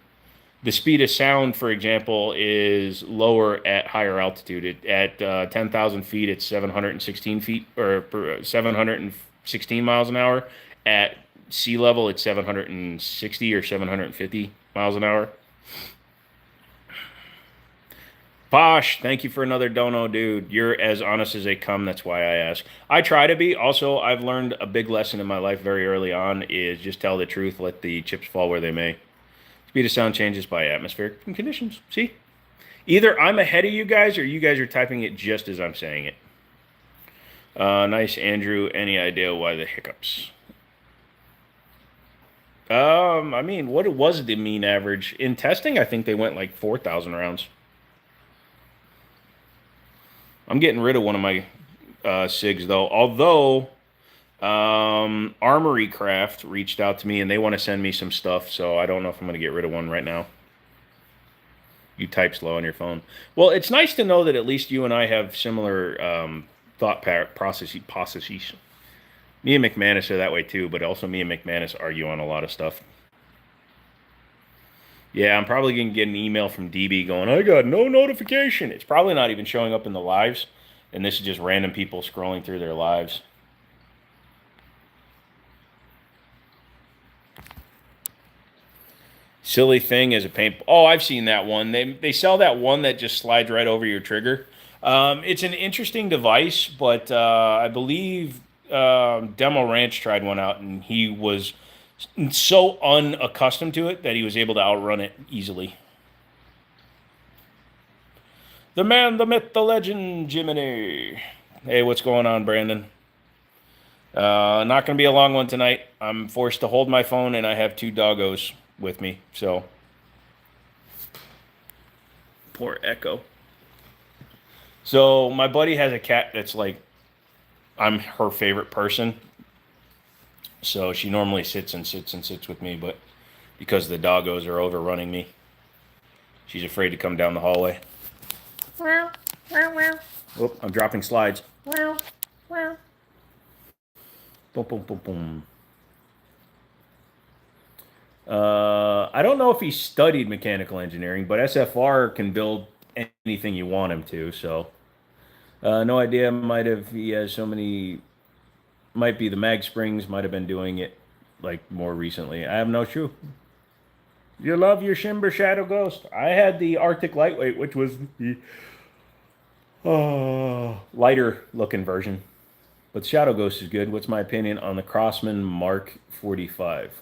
The speed of sound, for example, is lower at higher altitude. At 10,000 feet, it's 716 feet or 716 miles an hour. At sea level, it's 760 or 750 miles an hour. Posh, thank you for another dono, dude. You're as honest as they come. That's why I ask. I try to be. Also, I've learned a big lesson in my life very early on is just tell the truth, let the chips fall where they may. Speed of sound changes by atmospheric conditions. See? Either I'm ahead of you guys or you guys are typing it just as I'm saying it. Nice, Andrew. Any idea why the hiccups? I mean, what was the mean average? In testing, I think they went like 4,000 rounds. I'm getting rid of one of my SIGs, though. Although, Armory Craft reached out to me, and they want to send me some stuff, so I don't know if I'm going to get rid of one right now. You type slow on your phone. Well, it's nice to know that at least you and I have similar thought processes. Me and McManus are that way too, but also me and McManus argue on a lot of stuff. Yeah, I'm probably going to get an email from DB going, I got no notification. It's probably not even showing up in the lives, and this is just random people scrolling through their lives. Silly thing is a paint. Oh, I've seen that one. They sell that one that just slides right over your trigger. It's an interesting device, but I believe Demo Ranch tried one out, and he was so unaccustomed to it that he was able to outrun it easily. The man, the myth, the legend, Jimmini. Hey, what's going on, Brandon? Not going to be a long one tonight. I'm forced to hold my phone, and I have two doggos with me, so. Poor Echo. So, my buddy has a cat that's like, I'm her favorite person. So, she normally sits and sits and sits with me, but because the doggos are overrunning me, she's afraid to come down the hallway. Oh, I'm dropping slides. Boom, boom, boom, boom. I don't know if he studied mechanical engineering, but SFR can build anything you want him to. So, no idea. Might have he has so many. Might be the mag springs. Might have been doing it like more recently. I have no clue. You love your Shimber Shadow Ghost. I had the Arctic Lightweight, which was the lighter looking version. But Shadow Ghost is good. What's my opinion on the Crossman Mark 45?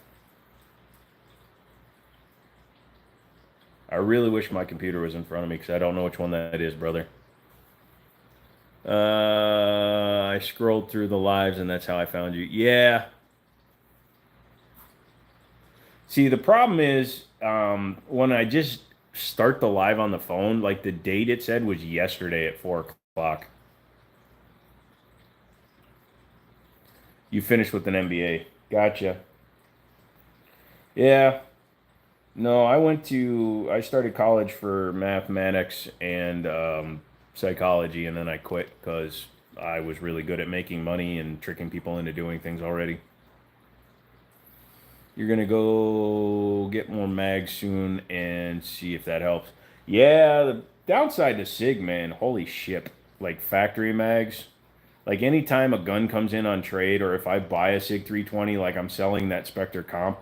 I really wish my computer was in front of me because I don't know which one that is, brother. I scrolled through the lives and that's how I found you. Yeah. See, the problem is when I just start the live on the phone, like the date it said was yesterday at 4 o'clock. You finished with an MBA. Gotcha. Yeah. No, I started college for mathematics and psychology, and then I quit because I was really good at making money and tricking people into doing things already. You're gonna go get more mags soon and see if that helps. Yeah, the downside to SIG, man, holy shit. Like factory mags. Like anytime a gun comes in on trade, or if I buy a SIG 320, like I'm selling that Spectre comp,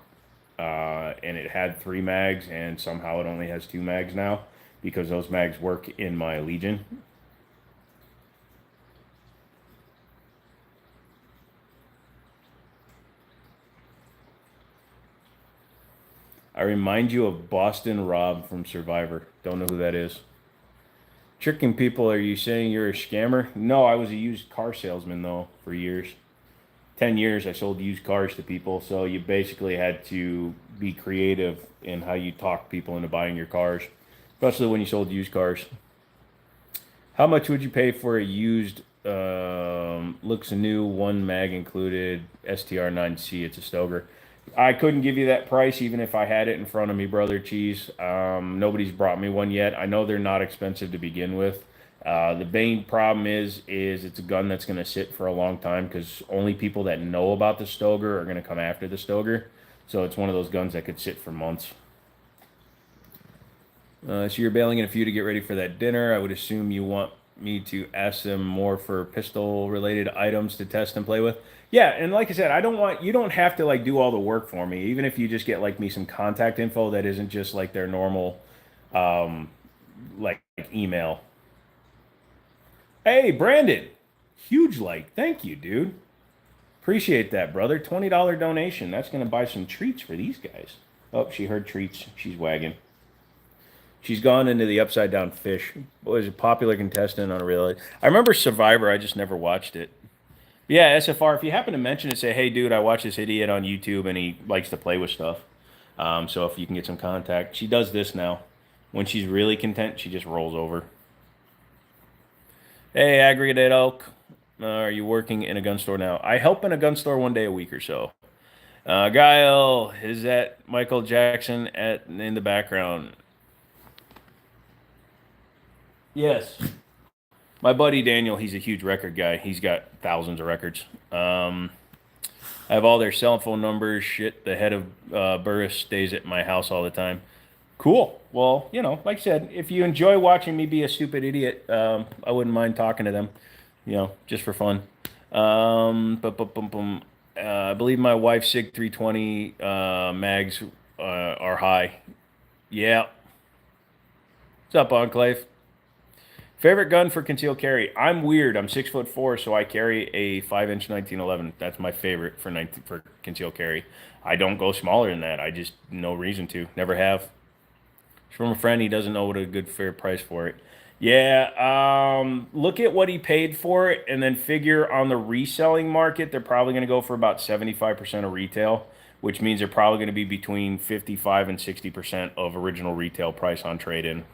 and it had 3 mags, and somehow it only has 2 mags now because those mags work in my Legion. I remind you of Boston Rob from Survivor. Don't know who that is. Tricking people, are you saying you're a scammer? No, I was a used car salesman, though, for years. 10 years I sold used cars to people, so you basically had to be creative in how you talk people into buying your cars, especially when you sold used cars. How much would you pay for a used, looks new, 1 mag included, STR9C? It's a Stoker. I couldn't give you that price even if I had it in front of me, brother Cheese. Nobody's brought me one yet. I know they're not expensive to begin with. The main problem is it's a gun that's going to sit for a long time because only people that know about the Stoker are going to come after the Stoker. So it's one of those guns that could sit for months. So you're bailing in a few to get ready for that dinner. I would assume you want me to ask them more for pistol related items to test and play with. Yeah, and like I said, I don't want you don't have to like do all the work for me. Even if you just get like me some contact info that isn't just like their normal um like email. Hey, Brandon. Huge like. Thank you, dude. Appreciate that, brother. $20 donation. That's going to buy some treats for these guys. Oh, she heard treats. She's wagging. She's gone into the Upside Down Fish. Was a popular contestant on a reality. I remember Survivor. I just never watched it. Yeah, SFR. If you happen to mention it, say, "Hey, dude, I watch this idiot on YouTube, and he likes to play with stuff." So if you can get some contact, she does this now. When she's really content, she just rolls over. Hey, Aggregate Elk, are you working in a gun store now? I help in a gun store 1 day a week or so. Guile, is that Michael Jackson in the background? Yes. My buddy Daniel, he's a huge record guy. He's got thousands of records. I have all their cell phone numbers. Shit, the head of Burris stays at my house all the time. Cool. Well, like I said, if you enjoy watching me be a stupid idiot, I wouldn't mind talking to them, just for fun. I believe my wife's SIG 320 mags are high. Yeah. What's up, Enclave? Favorite gun for concealed carry? I'm weird. I'm 6'4", so I carry a 5-inch 1911. That's my favorite for concealed carry. I don't go smaller than that. I just no reason to. Never have. It's from a friend. He doesn't know what a good fair price for it. Yeah. Look at what he paid for it, and then figure on the reselling market. They're probably going to go for about 75% of retail, which means they're probably going to be between 55 and 60% of original retail price on trade-in.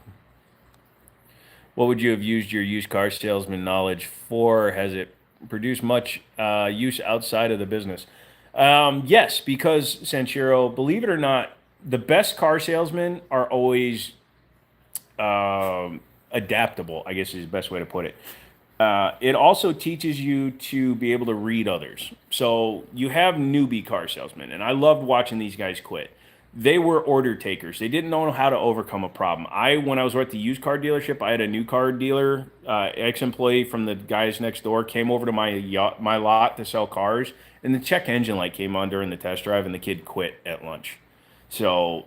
What would you have used your used car salesman knowledge for? Has it produced much use outside of the business? Yes, because Sanchiro, believe it or not, the best car salesmen are always adaptable, I guess is the best way to put it. It also teaches you to be able to read others. So you have newbie car salesmen, and I loved watching these guys quit. They were order takers. They didn't know how to overcome a problem. When I was at the used car dealership, I had a new car dealer, ex-employee from the guys next door, came over to my lot to sell cars, and the check engine light came on during the test drive, and the kid quit at lunch. So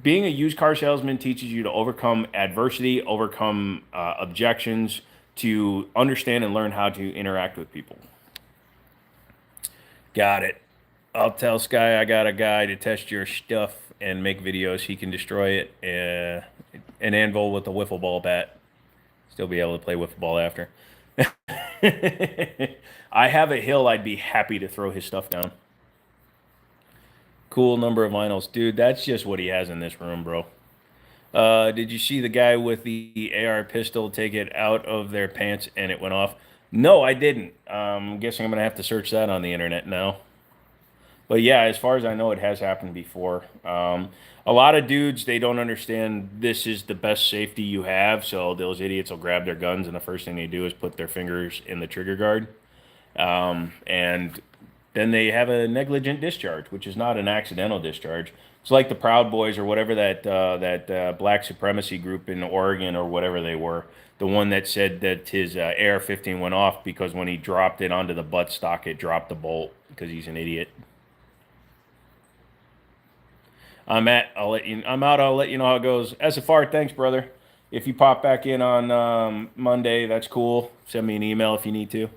being a used car salesman teaches you to overcome adversity, overcome objections, to understand and learn how to interact with people. Got it. I'll tell Sky I got a guy to test your stuff and make videos. He can destroy it. An anvil with a wiffle ball bat. Still be able to play wiffle ball after. I have a hill I'd be happy to throw his stuff down. Cool number of vinyls. Dude, that's just what he has in this room, bro. Did you see the guy with the AR pistol take it out of their pants and it went off? No, I didn't. I'm guessing I'm going to have to search that on the internet now. But yeah, as far as I know, it has happened before. A lot of dudes, they don't understand this is the best safety you have. So those idiots will grab their guns, and the first thing they do is put their fingers in the trigger guard. And then they have a negligent discharge, which is not an accidental discharge. It's like the Proud Boys or whatever that black supremacy group in Oregon or whatever they were. The one that said that his AR-15 went off because when he dropped it onto the buttstock, it dropped the bolt because he's an idiot. I'm out. I'll let you know how it goes. SFR, thanks, brother. If you pop back in on Monday, that's cool. Send me an email if you need to.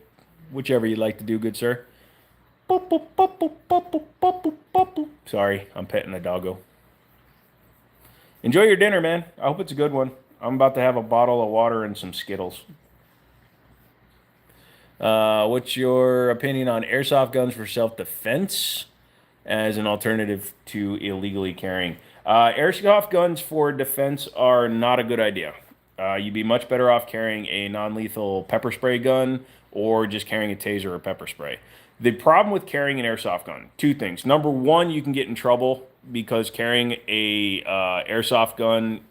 Whichever you'd like to do, good sir. Sorry, I'm petting a doggo. Enjoy your dinner, man. I hope it's a good one. I'm about to have a bottle of water and some Skittles. What's your opinion on airsoft guns for self-defense as an alternative to illegally carrying? Airsoft guns for defense are not a good idea. You'd be much better off carrying a non-lethal pepper spray gun or just carrying a taser or pepper spray. The problem with carrying an airsoft gun, two things. Number one, you can get in trouble because carrying a airsoft gun,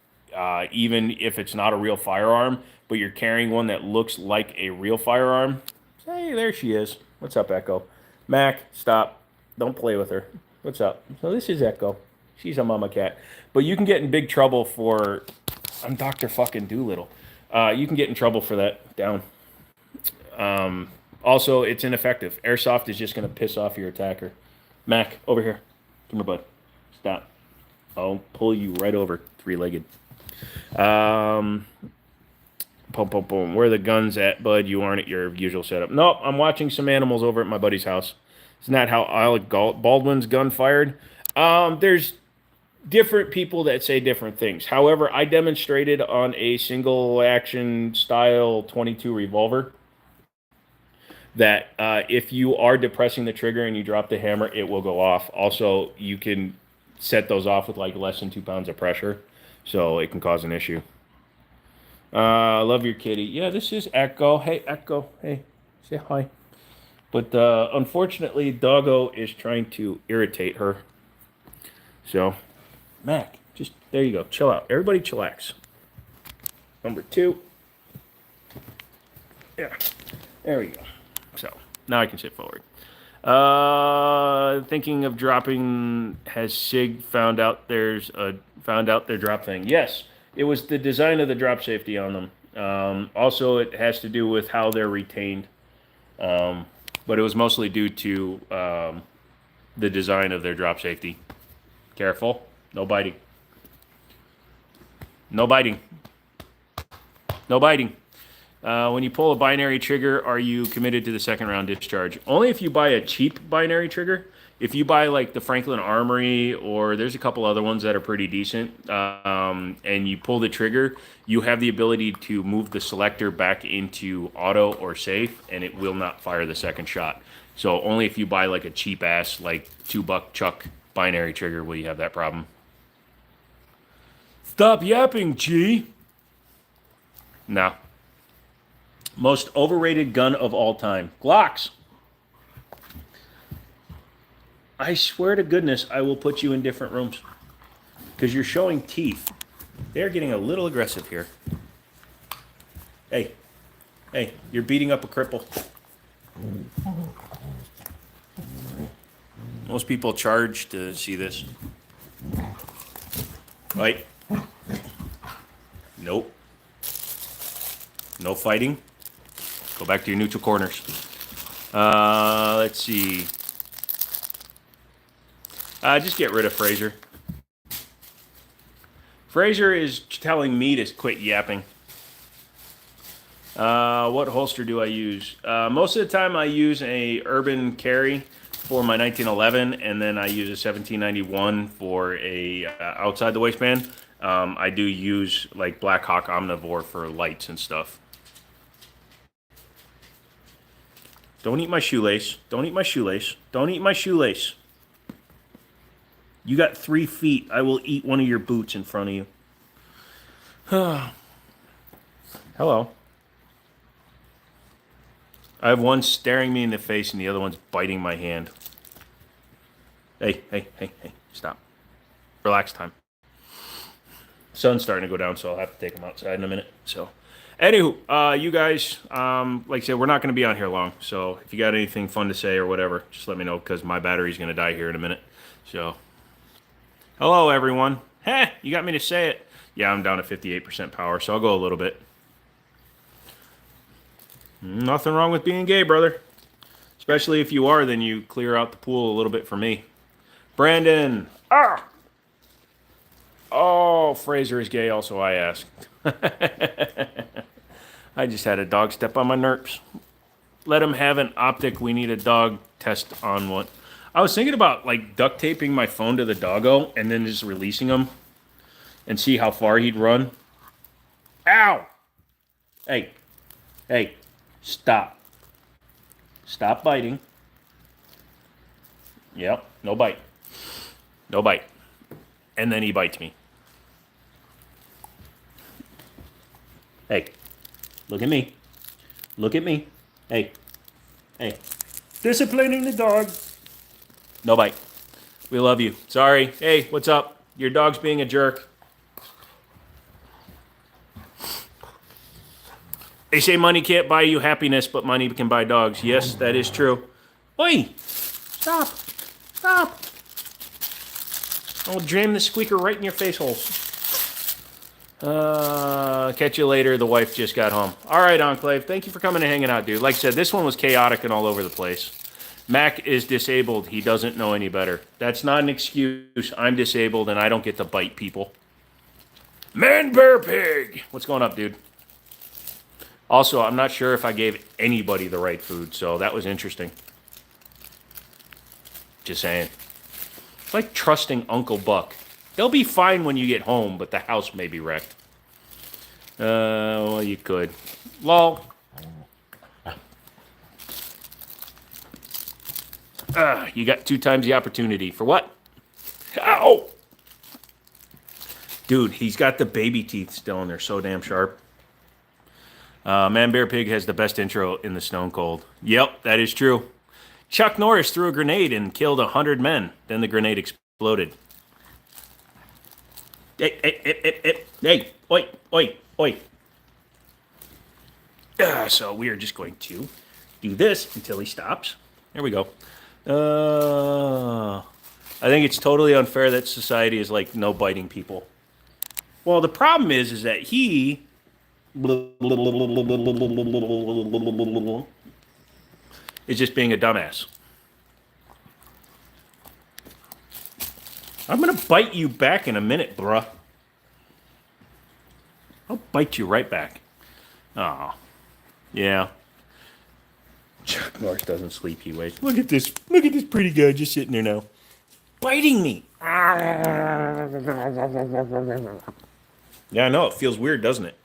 even if it's not a real firearm, but you're carrying one that looks like a real firearm. Hey, there she is. What's up, Echo? Mac, stop. Don't play with her. What's up? So this is Echo. She's a mama cat. But you can get in big trouble for... I'm Dr. fucking Doolittle. You can get in trouble for that. Down. Also, it's ineffective. Airsoft is just going to piss off your attacker. Mac, over here. Come here, bud. Stop. I'll pull you right over, three-legged. Boom, boom, boom. Where are the guns at, bud? You aren't at your usual setup. Nope, I'm watching some animals over at my buddy's house. Isn't that how Alec Baldwin's gun fired? There's different people that say different things. However, I demonstrated on a single-action style .22 revolver that if you are depressing the trigger and you drop the hammer, it will go off. Also, you can set those off with like less than 2 pounds of pressure, so it can cause an issue. Love your kitty. Yeah, this is Echo. Hey, Echo. Hey, say hi. But unfortunately, Doggo is trying to irritate her. So, Mac, just, there you go. Chill out. Everybody chillax. Number 2. Yeah, there we go. So, now I can sit forward. Thinking of dropping. Has Sig found out their drop thing? Yes, it was the design of the drop safety on them. Also, it has to do with how they're retained, but it was mostly due to the design of their drop safety. Careful, no biting. No biting. No biting. When you pull a binary trigger, are you committed to the second round discharge? Only if you buy a cheap binary trigger. If you buy like the Franklin Armory, or there's a couple other ones that are pretty decent, and you pull the trigger, you have the ability to move the selector back into auto or safe, and it will not fire the second shot. So only if you buy like a cheap ass, like $2 Chuck binary trigger will you have that problem. Stop yapping, G. No. Most overrated gun of all time. Glocks. I swear to goodness, I will put you in different rooms. Because you're showing teeth. They're getting a little aggressive here. Hey. Hey, you're beating up a cripple. Most people charge to see this. Right? Nope. No fighting. Go back to your neutral corners. Let's see. Just get rid of Fraser. Fraser is telling me to quit yapping. What holster do I use? Most of the time I use a Urban Carry for my 1911, and then I use a 1791 for a outside the waistband. I do use like Black Hawk Omnivore for lights and stuff. Don't eat my shoelace. Don't eat my shoelace. Don't eat my shoelace. You got 3 feet. I will eat one of your boots in front of you. Hello. I have one staring me in the face and the other one's biting my hand. Hey, hey, hey, hey. Stop. Relax time. Sun's starting to go down, so I'll have to take him outside in a minute. So, anywho, you guys, like I said, we're not going to be on here long. So, if you got anything fun to say or whatever, just let me know because my battery's going to die here in a minute. So, hello, everyone. Heh, you got me to say it. Yeah, I'm down to 58% power, so I'll go a little bit. Nothing wrong with being gay, brother. Especially if you are, then you clear out the pool a little bit for me. Brandon. Ah! Oh, Fraser is gay also, I asked. I just had a dog step on my nerves. Let him have an optic. We need a dog test on one. I was thinking about like duct taping my phone to the doggo and then just releasing him and see how far he'd run. Ow! Hey. Hey. Stop. Stop biting. Yep. No bite. No bite. And then he bites me. Hey. Look at me. Look at me. Hey. Hey. Disciplining the dog. No bite. We love you. Sorry. Hey, what's up? Your dog's being a jerk. They say money can't buy you happiness, but money can buy dogs. Yes, that is true. Oi! Stop. Stop. I'll jam the squeaker right in your face hole. Catch you later. The wife just got home. All right, Enclave. Thank you for coming and hanging out, dude. Like I said, this one was chaotic and all over the place. Mac is disabled. He doesn't know any better. That's not an excuse. I'm disabled and I don't get to bite people. Man, bear, pig. What's going up, dude? Also, I'm not sure if I gave anybody the right food, so that was interesting. Just saying. It's like trusting Uncle Buck. They'll be fine when you get home, but the house may be wrecked. Well, you could. Lol. You got 2 times the opportunity. For what? Ow! Dude, he's got the baby teeth still, and they're so damn sharp. Man Bear Pig has the best intro in the Stone Cold. Yep, that is true. Chuck Norris threw a grenade and killed 100 men. Then the grenade exploded. Hey, oi, oi, oi. So we are just going to do this until he stops. There we go. I think it's totally unfair that society is like no biting people. Well, the problem is that he is just being a dumbass. I'm gonna bite you back in a minute, bruh. I'll bite you right back. Oh, yeah. Chuck Norris doesn't sleep, he waits. Look at this. Look at this pretty guy just sitting there now. Biting me. Yeah, I know. It feels weird, doesn't it?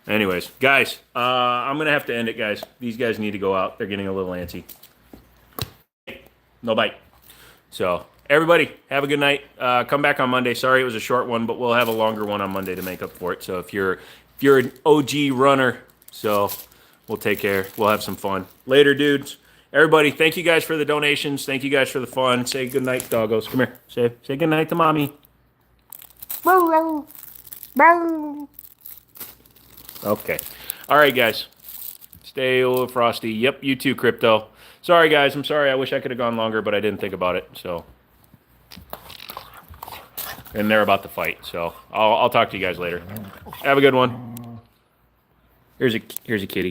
Anyways, guys, I'm going to have to end it, guys. These guys need to go out. They're getting a little antsy. No bite. So, everybody, have a good night. Come back on Monday. Sorry it was a short one, but we'll have a longer one on Monday to make up for it. So, if you're an OG runner, so we'll take care. We'll have some fun. Later, dudes. Everybody, thank you guys for the donations. Thank you guys for the fun. Say good night, doggos. Come here. Say good night to mommy. Okay. All right, guys. Stay a little frosty. Yep, you too, Crypto. Sorry, guys. I'm sorry. I wish I could have gone longer, but I didn't think about it. So, and they're about to fight. So I'll talk to you guys later. Have a good one. Here's a kitty.